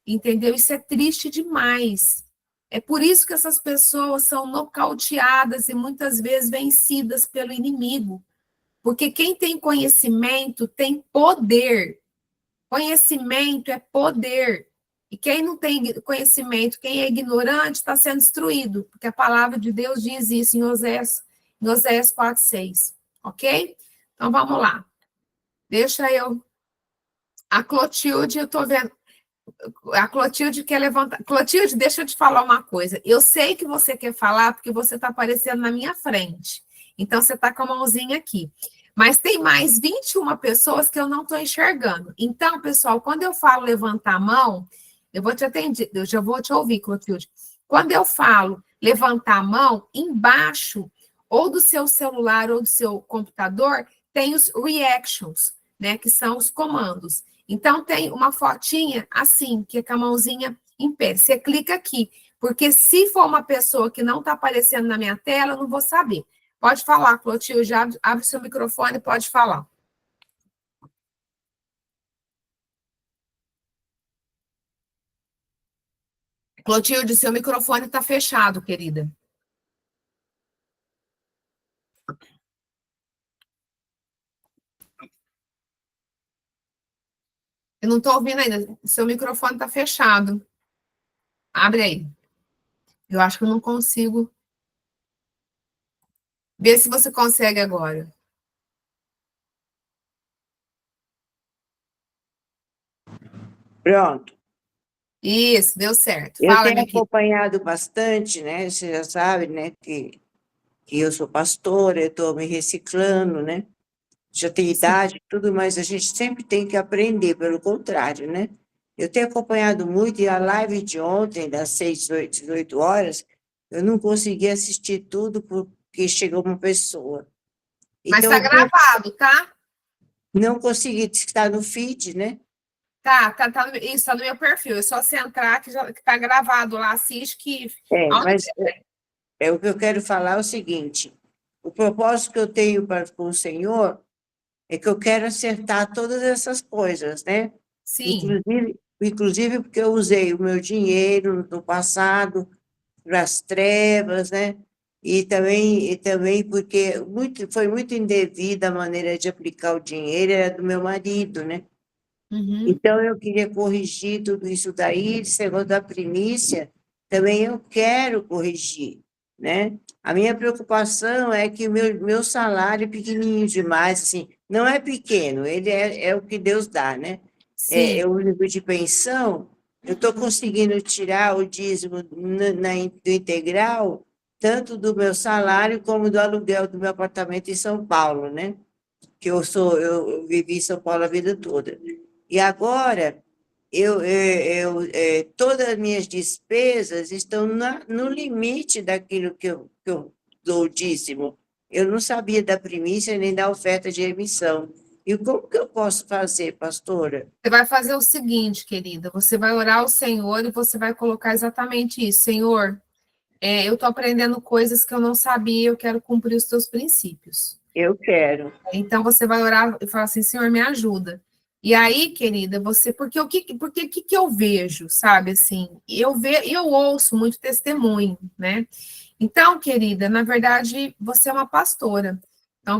entendeu? Isso é triste demais. É por isso que essas pessoas são nocauteadas e muitas vezes vencidas pelo inimigo. Porque quem tem conhecimento tem poder. Conhecimento é poder. E quem não tem conhecimento, quem é ignorante, está sendo destruído. Porque a palavra de Deus diz isso em Oséias 4:6. Ok? Então vamos lá. Deixa eu. A Clotilde, eu estou vendo. A Clotilde quer levantar. Clotilde, deixa eu te falar uma coisa. Eu sei que você quer falar porque você está aparecendo na minha frente. Então, você está com a mãozinha aqui. Mas tem mais 21 pessoas que eu não estou enxergando. Então, pessoal, quando eu falo levantar a mão, eu vou te atender, eu já vou te ouvir, Clotilde. Quando eu falo levantar a mão, embaixo, ou do seu celular ou do seu computador, tem os reactions, né? Que são os comandos. Então, tem uma fotinha assim, que é com a mãozinha em pé. Você clica aqui, porque se for uma pessoa que não está aparecendo na minha tela, eu não vou saber. Pode falar, Clotilde, abre seu microfone, pode falar. Clotilde, seu microfone está fechado, querida. Eu não estou ouvindo ainda. Seu microfone está fechado. Abre aí. Eu acho que eu não consigo. Vê se você consegue agora. Pronto. Isso, deu certo. Eu Fala, tenho minha querida. acompanhado bastante, né? Você já sabe, né, que eu sou pastora, eu estou me reciclando, né? Já tenho Sim. idade e tudo, mas a gente sempre tem que aprender, pelo contrário, né? Eu tenho acompanhado muito, e a live de ontem, das 6 às 18 horas, eu não consegui assistir tudo porque chegou uma pessoa. Mas Então, tá gravado, tá? não consegui, estar no feed, né? Isso tá no meu perfil. É só você entrar que tá gravado lá, assiste que. Mas o que eu quero falar é o seguinte: o propósito que eu tenho com o Senhor é que eu quero acertar todas essas coisas, né? Sim. Inclusive porque eu usei o meu dinheiro no passado para as trevas, né? E também porque foi muito indevida a maneira de aplicar o dinheiro, era do meu marido, né? Uhum. Então, eu queria corrigir tudo isso daí, segundo a primícia, também eu quero corrigir, né? A minha preocupação é que o meu salário é pequenininho demais, assim, não é pequeno, ele é o que Deus dá, né? É Sim. o nível de pensão, eu estou conseguindo tirar o dízimo do integral, tanto do meu salário como do aluguel do meu apartamento em São Paulo, né? Que eu vivi em São Paulo a vida toda. E agora, todas as minhas despesas estão no limite daquilo que eu dou dízimo. Eu não sabia da primícia nem da oferta de remissão. E como que eu posso fazer, pastora? Você vai fazer o seguinte, querida: você vai orar ao Senhor e você vai colocar exatamente isso. Senhor, eu estou aprendendo coisas que eu não sabia, eu quero cumprir os teus princípios. Eu quero. Então você vai orar e falar assim: Senhor, me ajuda. E aí, querida, porque que eu vejo, sabe, assim, eu ouço muito testemunho, né? Então, querida, na verdade, você é uma pastora. Então,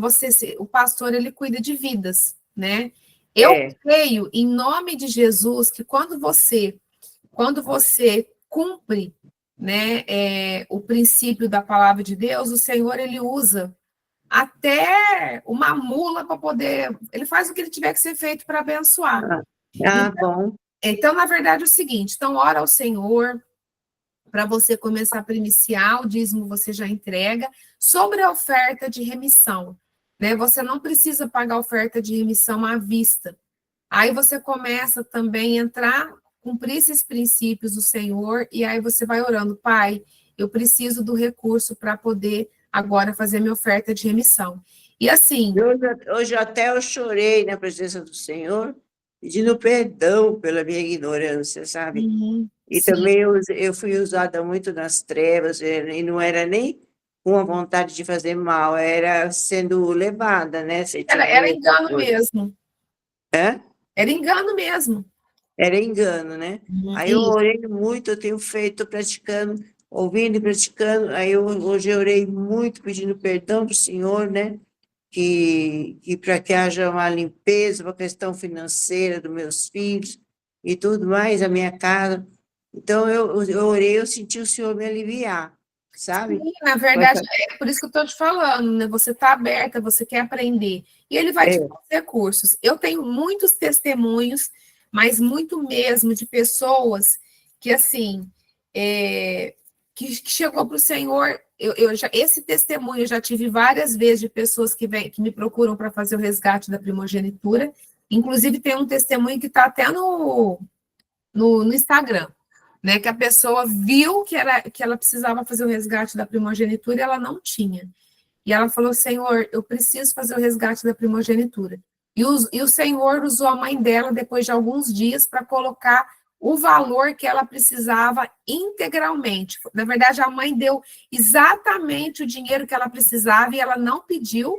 o pastor, ele cuida de vidas, né? Eu É, creio, em nome de Jesus, que quando você cumpre, né, o princípio da palavra de Deus, o Senhor, ele usa até uma mula para poder. Ele faz o que ele tiver que ser feito para abençoar. ah, Então, bom. na verdade, é o seguinte: então, ora ao Senhor para você começar a primiciar, o dízimo você já entrega. Sobre a oferta de remissão, né? Você não precisa pagar a oferta de remissão à vista. Aí você começa também a entrar, cumprir esses princípios do Senhor, e aí você vai orando: Pai, eu preciso do recurso para poder agora fazer minha oferta de remissão. E assim. Hoje até eu chorei na presença do Senhor, pedindo perdão pela minha ignorância, sabe? E Sim, também eu fui usada muito nas trevas, e não era nem com a vontade de fazer mal, era sendo levada, né? Você tinha que era ver essa engano coisa. mesmo. Hã? Era engano mesmo. Era engano, né? Aí eu Isso. orei muito, eu tenho feito, praticando, ouvindo e praticando. Hoje eu orei muito, pedindo perdão para o Senhor, né? Que para que haja uma limpeza, uma questão financeira dos meus filhos e tudo mais, a minha casa. Então, eu orei, eu senti o Senhor me aliviar, sabe? Sim, na verdade, é por isso que eu estou te falando, né? Você está aberta, você quer aprender. E ele vai te dar É, os recursos. Eu tenho muitos testemunhos, mas muito mesmo, de pessoas que, assim, que chegou para o Senhor. Esse testemunho eu já tive várias vezes de pessoas que me procuram para fazer o resgate da primogenitura. Inclusive, tem um testemunho que está até no Instagram, né? Que a pessoa viu que ela precisava fazer o resgate da primogenitura e ela não tinha. E ela falou: Senhor, eu preciso fazer o resgate da primogenitura. E o Senhor usou a mãe dela, depois de alguns dias, para colocar o valor que ela precisava integralmente. Na verdade, a mãe deu exatamente o dinheiro que ela precisava e ela não pediu,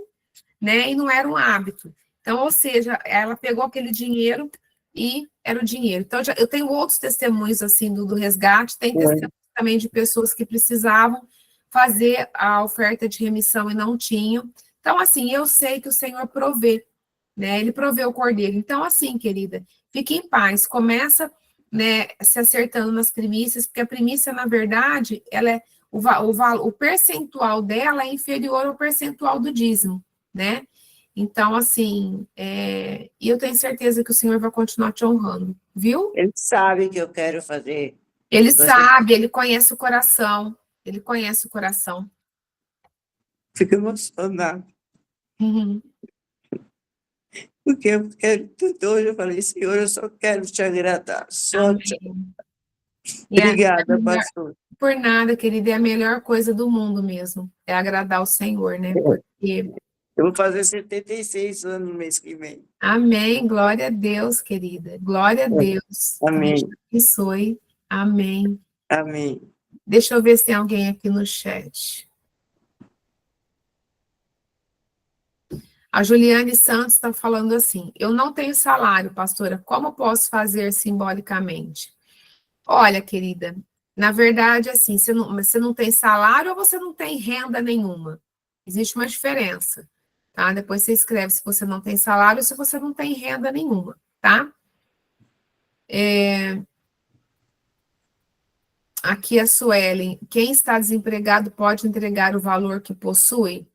né? E não era um hábito. Então, ou seja, ela pegou aquele dinheiro e era o dinheiro. Então, eu tenho outros testemunhos assim do resgate, tem é. testemunhos também de pessoas que precisavam fazer a oferta de remissão e não tinham. Então, assim, eu sei que o Senhor provê, né? Ele provê o cordeiro. Então, assim, querida, fique em paz, começa, né, se acertando nas primícias, porque a primícia, na verdade, ela é o percentual dela é inferior ao percentual do dízimo, né? Então, assim, e eu tenho certeza que o Senhor vai continuar te honrando, viu? Ele sabe que eu quero fazer. Ele Você sabe, ele conhece o coração, ele conhece o coração. fica emocionado, Uhum. porque eu quero tudo. Hoje eu falei, Senhor, eu só quero te agradar, só te... Amém. E a Obrigada, pastor. Por nada, querida, é a melhor coisa do mundo mesmo, é agradar o Senhor, né? Porque, Eu vou fazer 76 anos no mês que vem. amém, glória a Deus, querida, glória a Deus, que Deus te Amém. abençoe, amém. Amém. Deixa eu ver se tem alguém aqui no chat. A Juliane Santos está falando assim: eu não tenho salário, pastora, como posso fazer simbolicamente? Olha, querida, na verdade, assim, você não tem salário ou você não tem renda nenhuma? Existe uma diferença, tá? Depois você escreve se você não tem salário ou se você não tem renda nenhuma, tá? Aqui a Suelen: quem está desempregado pode entregar o valor que possui?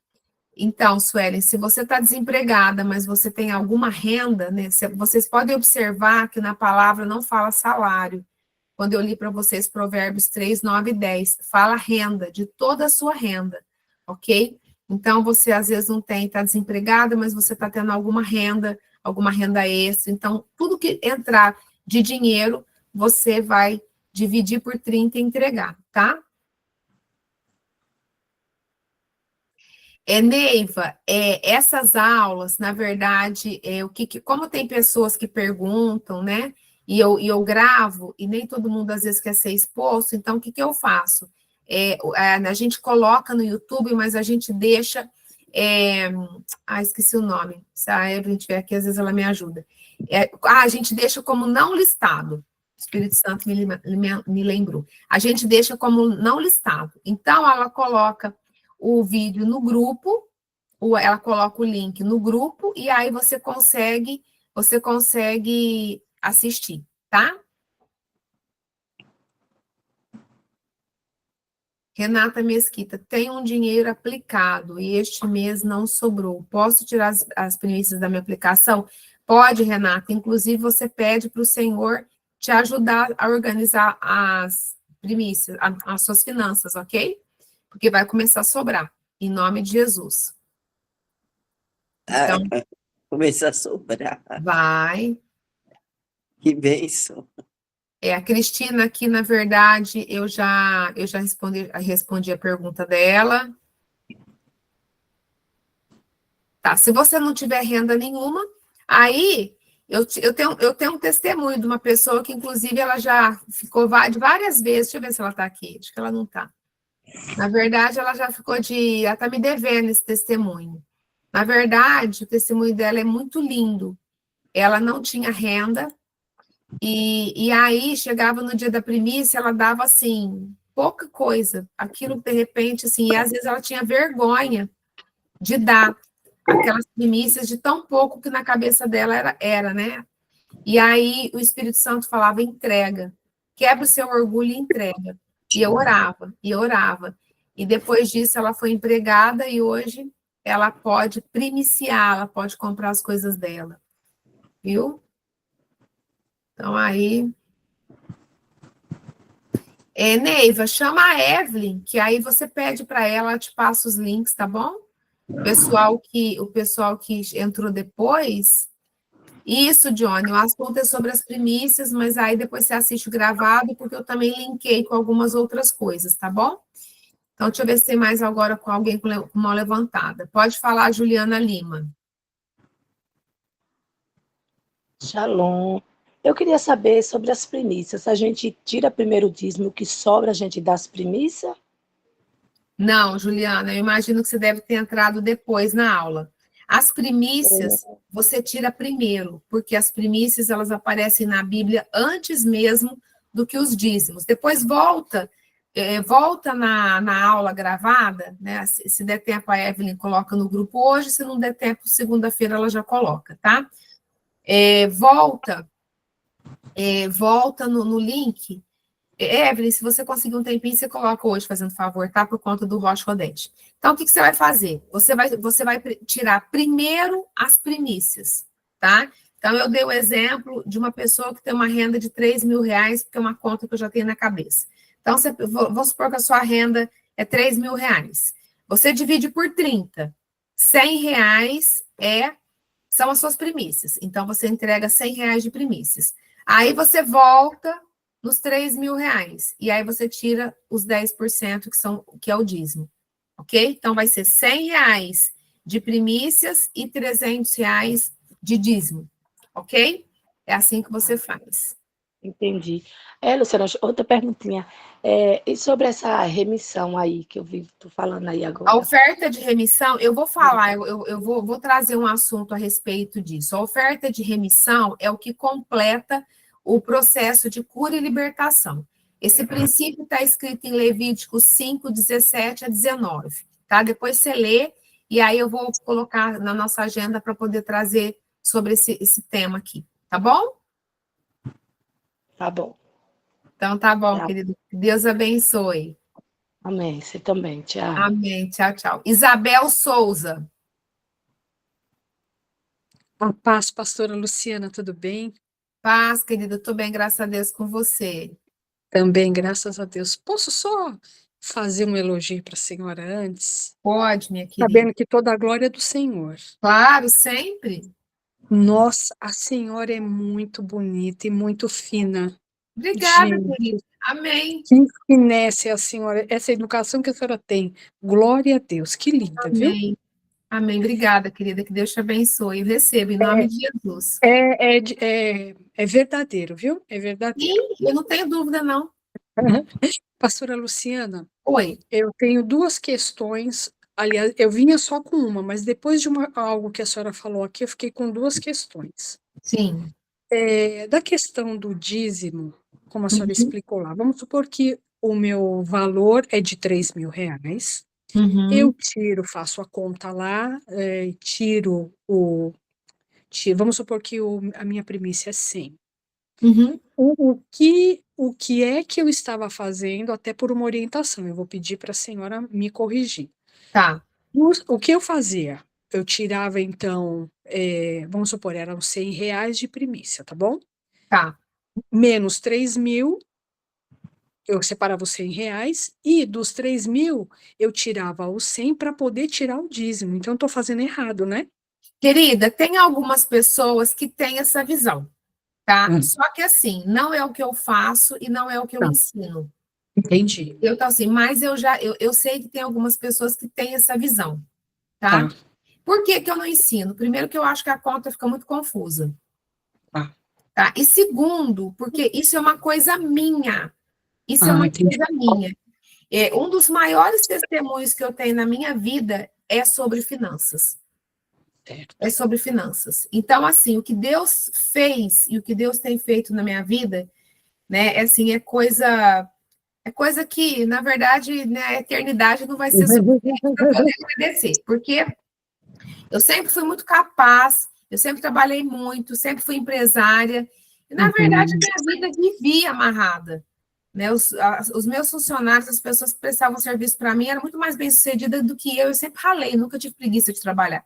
Então, Suelen, se você está desempregada, mas você tem alguma renda, né? Vocês podem observar que na palavra não fala salário. Quando eu li para vocês Provérbios 3, 9 e 10, fala renda, de toda a sua renda, ok? Então, você às vezes não tem, está desempregada, mas você está tendo alguma renda extra. Então, tudo que entrar de dinheiro, você vai dividir por 30 e entregar, tá? Neiva, essas aulas, na verdade, como tem pessoas que perguntam, né? E eu gravo, e nem todo mundo às vezes quer ser exposto, então o que eu faço? A gente coloca no YouTube, mas a gente deixa. Esqueci o nome. Se a Evelyn estiver aqui, às vezes ela me ajuda. A gente deixa como não listado. O Espírito Santo me lembrou. A gente deixa como não listado. Então, ela coloca o vídeo no grupo, ela coloca o link no grupo, e aí você consegue assistir, tá? Renata Mesquita: tem um dinheiro aplicado e este mês não sobrou. Posso tirar as premissas da minha aplicação? Pode, Renata. Inclusive, você pede para o Senhor te ajudar a organizar as primícias, as suas finanças, ok? Porque vai começar a sobrar, em nome de Jesus. Então, Começar a sobrar. vai. Que bênção. A Cristina aqui, na verdade, eu já respondi a pergunta dela. Tá, se você não tiver renda nenhuma, aí eu tenho um testemunho de uma pessoa que, inclusive, ela já ficou várias vezes. Deixa eu ver se ela está aqui. Acho que ela não está. Na verdade, ela já ficou ela está me devendo esse testemunho. Na verdade, o testemunho dela é muito lindo. Ela não tinha renda, e aí chegava no dia da primícia, ela dava assim, pouca coisa. Aquilo, de repente, assim, e às vezes ela tinha vergonha de dar aquelas primícias de tão pouco que na cabeça dela era, né? E aí o Espírito Santo falava: entrega, quebra o seu orgulho e entrega. E eu orava, e eu orava. E depois disso ela foi empregada e hoje ela pode primiciar, ela pode comprar as coisas dela, viu? Então aí... Neiva, chama a Evelyn, que aí você pede para ela, te passa os links, tá bom? O pessoal que entrou depois. Isso, Johnny, o assunto é sobre as primícias, mas aí depois você assiste o gravado, porque eu também linkei com algumas outras coisas, tá bom? Então, deixa eu ver se tem mais agora com alguém com uma levantada. Pode falar, Juliana Lima. Shalom. Eu queria saber sobre as primícias. A gente tira primeiro o dízimo, o que sobra a gente dá as primícias? Não, Juliana, eu imagino que você deve ter entrado depois na aula. As primícias você tira primeiro, porque as primícias elas aparecem na Bíblia antes mesmo do que os dízimos. Depois volta na aula gravada, né? Se der tempo, a Evelyn coloca no grupo hoje, se não der tempo, segunda-feira ela já coloca, tá? Volta no link. Evelyn, se você conseguir um tempinho, você coloca hoje, fazendo favor, tá? Por conta do Rocha Rodete. Então, o que você vai fazer? Você vai tirar primeiro as primícias, tá? Então, eu dei o exemplo de uma pessoa que tem uma renda de R$ 3.000, porque é uma conta que eu já tenho na cabeça. Então, vamos supor que a sua renda é R$ 3.000. Você divide por 30. R$ 100 são as suas primícias. Então, você entrega R$ 100 de primícias. Aí você volta nos 3 mil reais. E aí você tira os 10% que é o dízimo. Ok? Então vai ser 100 reais de primícias e 300 reais de dízimo. Ok? É assim que você faz. Entendi. Luciana, outra perguntinha. E sobre essa remissão aí que eu vi tu falando aí A agora? oferta de remissão, eu vou falar, eu vou trazer um assunto a respeito disso. A oferta de remissão é o que completa o processo de cura e libertação. Esse princípio está escrito em Levítico 5, 17 a 19, tá? Depois você lê, e aí eu vou colocar na nossa agenda para poder trazer sobre esse tema aqui, tá bom? Tá bom. Então tá bom, Tá. querido. Deus abençoe. Amém. Você também. Tchau. Amém. Tchau, tchau. Isabel Souza. A paz, pastora Luciana, tudo bem? Paz, querida, estou bem, graças a Deus, com você. Também, graças a Deus. Posso só fazer um elogio para a senhora antes? Pode, minha querida. Sabendo que toda a glória é do Senhor. Claro, sempre. Nossa, a senhora é muito bonita e muito fina. Obrigada, Gente, querida. Amém. que finesse a senhora, essa educação que a senhora tem. Glória a Deus, que linda, viu? Amém. Amém. Obrigada, querida. Que Deus te abençoe. Eu recebo, em nome de Jesus. É verdadeiro, viu? É verdadeiro. Sim, eu não tenho dúvida, não. Pastora Luciana, Oi. eu tenho duas questões. Aliás, eu vinha só com uma, mas depois de algo que a senhora falou aqui, eu fiquei com duas questões. Sim. Da questão do dízimo, como a senhora Uhum. explicou lá, vamos supor que o meu valor é de 3 mil reais, eu Uhum. faço a conta lá, vamos supor que a minha primícia é 100. Uhum. O que é que eu estava fazendo, até por uma orientação, eu vou pedir para a senhora me corrigir. Tá. O que eu fazia? Eu tirava, então, vamos supor, eram 100 reais de primícia, tá bom? Tá. Menos 3 mil, eu separava os 100 reais, e dos 3 mil, eu tirava os 100 para poder tirar o dízimo. Então, eu estou fazendo errado, né? Querida, tem algumas pessoas que têm essa visão, tá? Só que assim, não é o que eu faço e não é o que eu Tá, ensino. entendi. Eu tô assim, mas eu sei que tem algumas pessoas que têm essa visão, tá? Tá, Por que que eu não ensino? Primeiro que eu acho que a conta fica muito confusa, tá. tá? E segundo, porque isso é uma coisa minha. Isso é uma Entendi. coisa minha. Um dos maiores testemunhos que eu tenho na minha vida é sobre finanças. Certo. É sobre finanças. Então, assim, o que Deus fez e o que Deus tem feito na minha vida, né, assim, é coisa que, na verdade, né, a eternidade não vai ser suficiente para poder agradecer, porque eu sempre fui muito capaz, eu sempre trabalhei muito, sempre fui empresária, e, na verdade, a minha vida vivia amarrada. Né? Os meus funcionários, as pessoas que prestavam serviço para mim, eram muito mais bem-sucedidas do que eu sempre ralei, nunca tive preguiça de trabalhar,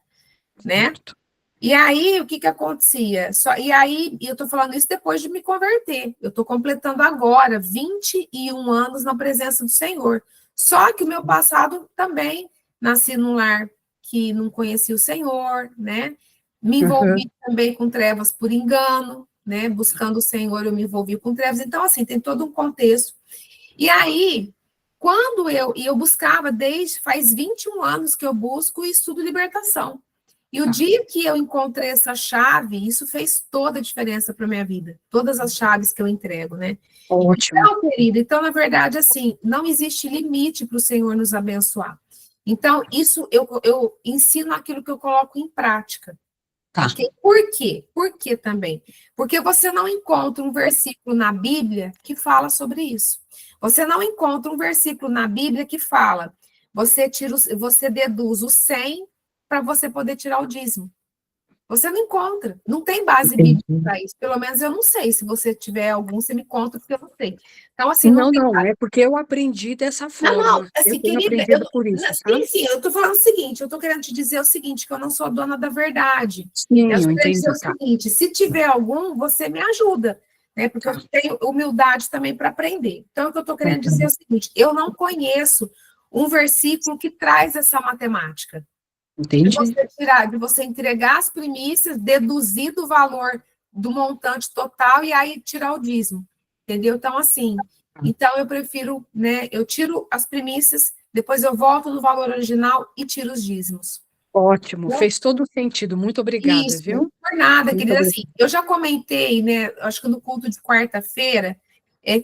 né? Certo. E aí, o que que acontecia? E aí, eu estou falando isso depois de me converter. Eu estou completando agora 21 anos na presença do Senhor. Só que o meu passado também nasci num lar que não conhecia o Senhor, né? Me envolvi também com trevas por engano, né? Buscando o Senhor, eu me envolvi com trevas. Então, assim, tem todo um contexto. E aí, quando eu buscava, faz 21 anos que eu busco e estudo libertação. E o dia que eu encontrei essa chave, isso fez toda a diferença para a minha vida. Todas as chaves que eu entrego, né? Ótimo. Então, querida, então, na verdade, assim, não existe limite para o Senhor nos abençoar. Então, isso eu ensino aquilo que eu coloco em prática. Tá. Okay? Por quê? Por quê também? Porque você não encontra um versículo na Bíblia que fala sobre isso. Você não encontra um versículo na Bíblia que fala, você deduz o 100 para você poder tirar o dízimo. Você não encontra, não tem base bíblica para isso. Pelo menos eu não sei. Se você tiver algum, você me conta, porque eu não sei. Então, assim, não tem. Não, é porque eu aprendi dessa forma. Não, assim, Eu tenho querida, aprendido por isso, tá? sim, eu estou falando o seguinte, eu estou querendo te dizer o seguinte, que eu não sou dona da verdade. Sim, Eu eu estou querendo dizer entendi, o tá. seguinte, se tiver algum, você me ajuda, né? Porque eu tenho humildade também para aprender. Então, o que eu estou querendo dizer é o seguinte, eu não conheço um versículo que traz essa matemática. Entendi. De você entregar as primícias, deduzir do valor do montante total e aí tirar o dízimo. entendeu? Então, assim, então eu prefiro, né, eu tiro as primícias, depois eu volto no valor original e tiro os dízimos. Ótimo, Né? fez todo sentido. Muito obrigada, Isso, viu? por nada, Muito querida. obrigada. Assim, eu já comentei, né? Acho que no culto de quarta-feira,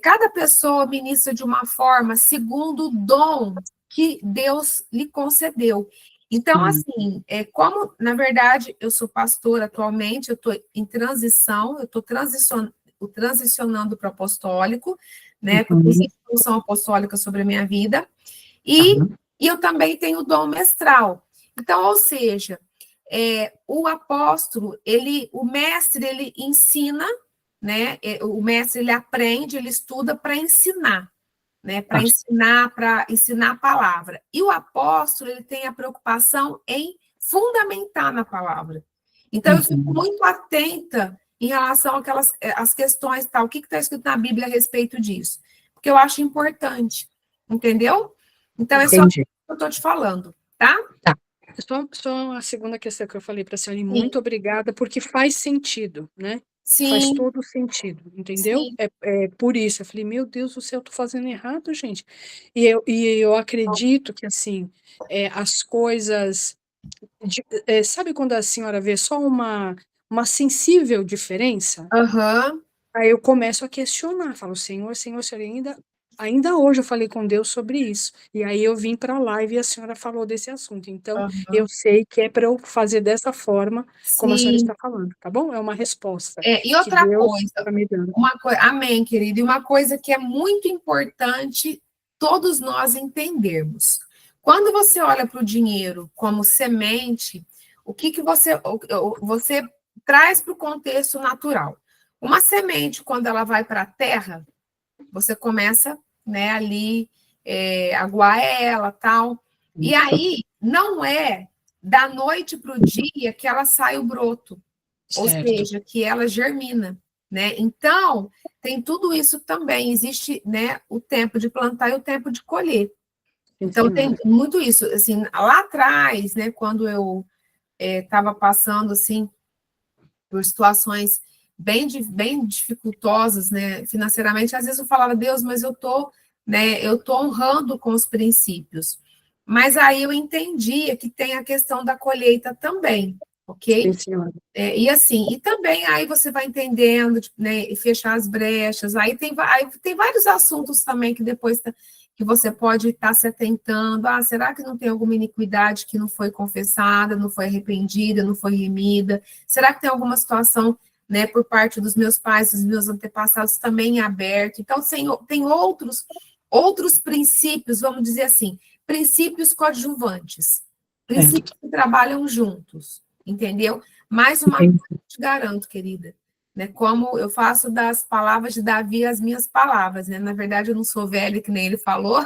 cada pessoa ministra de uma forma segundo o dom que Deus lhe concedeu. Então, assim, como, na verdade, eu sou pastora atualmente, eu estou em transição, eu estou transicionando para o apostólico, né? Porque existe função apostólica sobre a minha vida, e eu também tenho o dom mestral. Então, ou seja, o apóstolo, o mestre, ele ensina, né? O mestre, ele aprende, ele estuda para ensinar, né? Para ensinar a palavra. E o apóstolo, ele tem a preocupação em fundamentar na palavra. Então, eu fico muito atenta em relação àquelas as questões, tal, o que está escrito na Bíblia a respeito disso? Porque eu acho importante, entendeu? Então, é só isso Entendi. que eu estou te falando, tá? Tá. Só a segunda questão que eu falei para a senhora, e Sim, muito obrigada, porque faz sentido, né? Faz sim, todo sentido, entendeu? sim. É por isso, eu falei, meu Deus do céu, eu tô fazendo errado, gente. E eu acredito que, assim, as coisas... sabe quando a senhora vê só uma sensível diferença? Aham, Aí eu começo a questionar, falo, Senhor, Senhor, Senhor, ainda hoje eu falei com Deus sobre isso. E aí eu vim para a live e a senhora falou desse assunto. Então, eu aham. sei que é para eu fazer dessa forma, como a senhora Sim. está falando, tá bom? É uma resposta E que outra Deus coisa, está me dando. amém, querido, e uma coisa que é muito importante todos nós entendermos. Quando você olha para o dinheiro como semente, o que você traz para o contexto natural? Uma semente, quando ela vai para a terra, você começa, né, ali, aguar ela, tal. E aí, não é da noite para o dia que ela sai o broto, ou Certo. seja, que ela germina, né? Então, tem tudo isso também, existe, né, o tempo de plantar e o tempo de colher. Sim, Então, tem senhora. muito isso, assim, lá atrás, né, quando eu estava passando, assim, por situações bem dificultosas, né, financeiramente, às vezes eu falava, Deus, mas eu tô honrando com os princípios. Mas aí eu entendia que tem a questão da colheita também, Sim, ok? senhora. E assim, e também aí você vai entendendo, tipo, né, e fechar as brechas, aí tem vários assuntos também que depois que você pode estar se atentando, será que não tem alguma iniquidade que não foi confessada, não foi arrependida, não foi remida? Será que tem alguma situação, né, por parte dos meus pais, dos meus antepassados também em aberto? Então, tem outros princípios, vamos dizer assim, princípios coadjuvantes, princípios que trabalham juntos, entendeu? Mais uma coisa Entendi. eu te garanto, querida, né? Como eu faço das palavras de Davi as minhas palavras, né? Na verdade, eu não sou velha, que nem ele falou,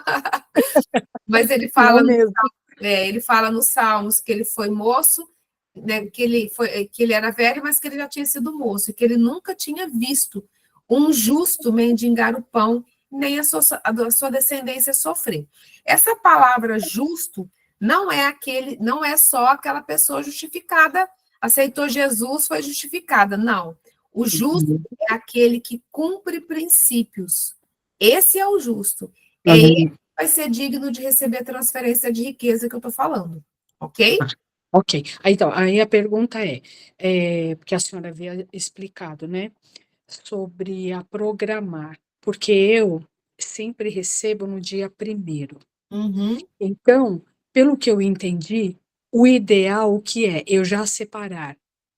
mas Não mesmo. ele fala nos Salmos que ele foi moço, né? Que ele era velho, mas que ele já tinha sido moço, e que ele nunca tinha visto um justo mendigar o pão, nem a sua descendência sofrer. Essa palavra justo não é só aquela pessoa justificada, aceitou Jesus, foi justificada. Não. O justo é aquele que cumpre princípios. Esse é o justo. É ele que vai ser digno de receber a transferência de riqueza que eu estou falando. Ok? Ok. Aí a pergunta porque a senhora havia explicado, né, sobre a programar, porque eu sempre recebo no dia 1º. Uhum. Então, pelo que eu entendi, o ideal o que é? Eu já separar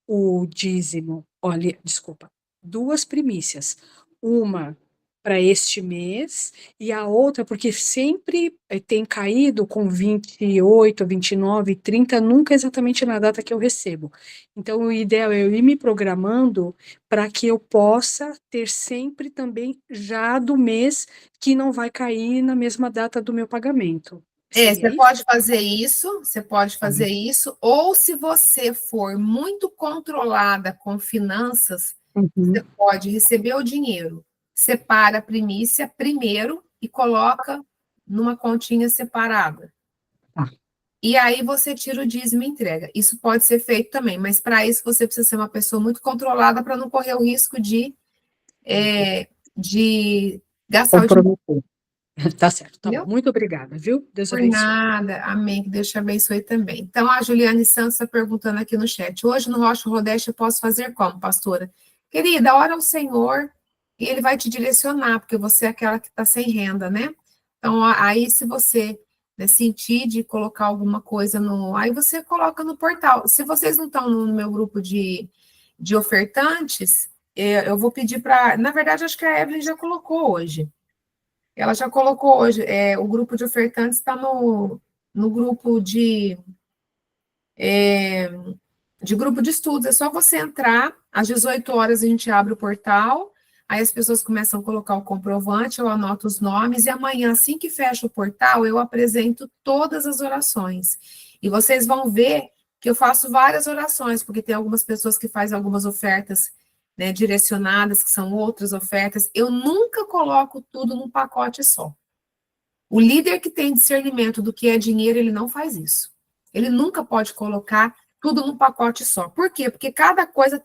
o dízimo, olha, desculpa, 2 primícias, uma para este mês e a outra porque sempre, tem caído com 28, 29, 30, nunca exatamente na data que eu recebo. Então o ideal é eu ir me programando para que eu possa ter sempre também já do mês que não vai cair na mesma data do meu pagamento. Seria isso? Você pode fazer isso, ou se você for muito controlada com finanças, você Uhum. pode receber o dinheiro, separa a primícia primeiro e coloca numa continha separada. Tá. E aí você tira o dízimo e entrega. Isso pode ser feito também, mas para isso você precisa ser uma pessoa muito controlada para não correr o risco de de gastar o dinheiro. Comprometer. Tá certo, tá bom. Entendeu? Muito obrigada, viu? Deus Por abençoe. nada, amém, que Deus te abençoe também. Então, a Juliane Santos está perguntando aqui no chat, hoje no Rocha Rodeste eu posso fazer como, pastora? Querida, ora ao Senhor e Ele vai te direcionar, porque você é aquela que está sem renda, né? Então, aí se você, né, sentir de colocar alguma coisa no... Aí você coloca no portal. Se vocês não estão no meu grupo de ofertantes, eu vou pedir para... Na verdade, acho que a Evelyn já colocou hoje. Ela já colocou hoje, o grupo de ofertantes está no grupo de grupo de estudos. É só você entrar, às 18 horas a gente abre o portal, aí as pessoas começam a colocar o comprovante, eu anoto os nomes, e amanhã, assim que fecha o portal, eu apresento todas as orações. E vocês vão ver que eu faço várias orações, porque tem algumas pessoas que fazem algumas ofertas, né, direcionadas, que são outras ofertas. Eu nunca coloco tudo num pacote só. O líder que tem discernimento do que é dinheiro, ele não faz isso. Ele nunca pode colocar tudo num pacote só. Por quê? Porque cada coisa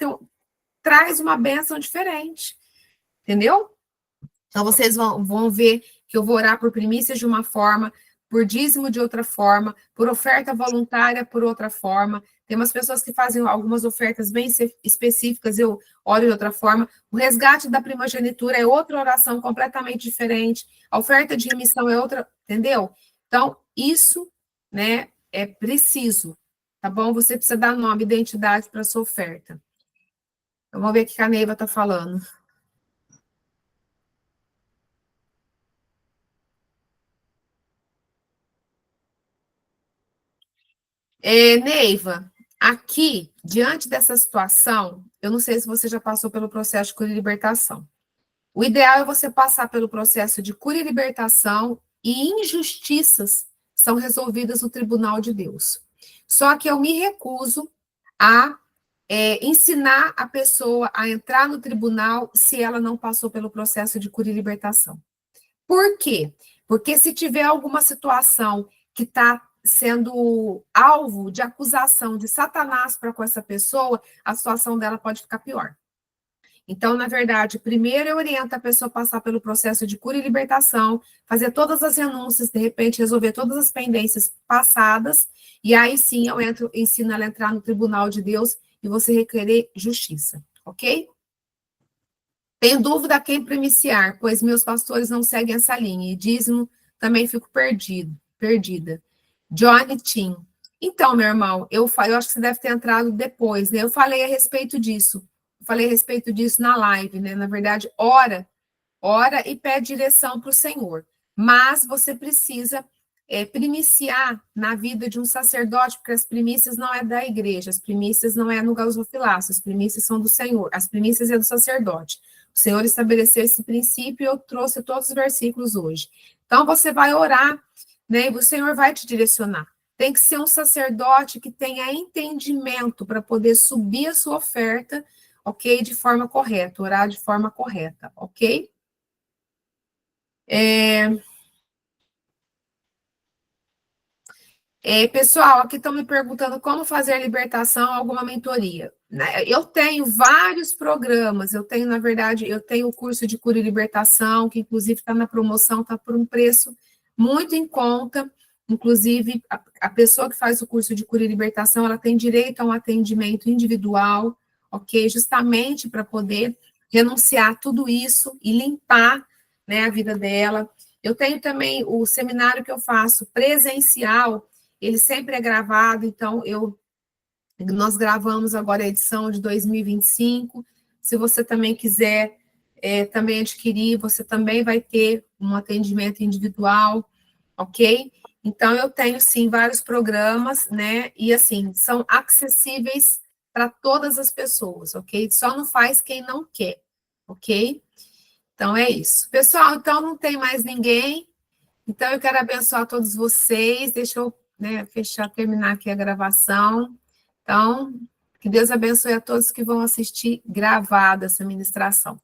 traz uma bênção diferente. Entendeu? Então, vocês vão ver que eu vou orar por primícias de uma forma, por dízimo de outra forma, por oferta voluntária por outra forma. Tem umas pessoas que fazem algumas ofertas bem específicas, eu oro de outra forma. O resgate da primogenitura é outra oração completamente diferente. A oferta de remissão é outra, entendeu? Então, isso, né, é preciso, tá bom? Você precisa dar nome, identidade para a sua oferta. Então, vamos ver o que a Neiva está falando. Neiva, aqui, diante dessa situação, eu não sei se você já passou pelo processo de cura e libertação. O ideal é você passar pelo processo de cura e libertação e injustiças são resolvidas no tribunal de Deus. Só que eu me recuso a ensinar a pessoa a entrar no tribunal se ela não passou pelo processo de cura e libertação. Por quê? Porque se tiver alguma situação que está sendo alvo de acusação de Satanás para com essa pessoa, a situação dela pode ficar pior. Então, na verdade, primeiro eu oriento a pessoa a passar pelo processo de cura e libertação, fazer todas as renúncias, de repente resolver todas as pendências passadas, e aí sim eu ensino ela a entrar no tribunal de Deus e você requerer justiça, ok? Tenho dúvida a quem primiciar, pois meus pastores não seguem essa linha, e dízimo também fico perdida. Johnny Tim. Então, meu irmão, eu acho que você deve ter entrado depois, né? Eu falei a respeito disso. Na live, né? Na verdade, ora e pede direção para o Senhor. Mas você precisa primiciar na vida de um sacerdote, porque as primícias não é da igreja, as primícias não é no gasofilácio, as primícias são do Senhor, as primícias é do sacerdote. O Senhor estabeleceu esse princípio e eu trouxe todos os versículos hoje. Então, você vai orar, né, e o Senhor vai te direcionar. Tem que ser um sacerdote que tenha entendimento para poder subir a sua oferta, ok? De forma correta, orar de forma correta, ok? Pessoal, aqui estão me perguntando como fazer a libertação, alguma mentoria. Eu tenho vários programas, na verdade, eu tenho o curso de cura e libertação, que inclusive está na promoção, está por um preço muito em conta. Inclusive, a pessoa que faz o curso de cura e libertação, ela tem direito a um atendimento individual, ok? Justamente para poder renunciar tudo isso e limpar, né, a vida dela. Eu tenho também o seminário que eu faço presencial, ele sempre é gravado, então nós gravamos agora a edição de 2025. Se você também quiser também adquirir, você também vai ter um atendimento individual, ok? Então, eu tenho, sim, vários programas, né? E, assim, são acessíveis para todas as pessoas, ok? Só não faz quem não quer, ok? Então, é isso. Pessoal, então, não tem mais ninguém. Então, eu quero abençoar todos vocês. Deixa eu, né, terminar aqui a gravação. Então, que Deus abençoe a todos que vão assistir gravada essa ministração.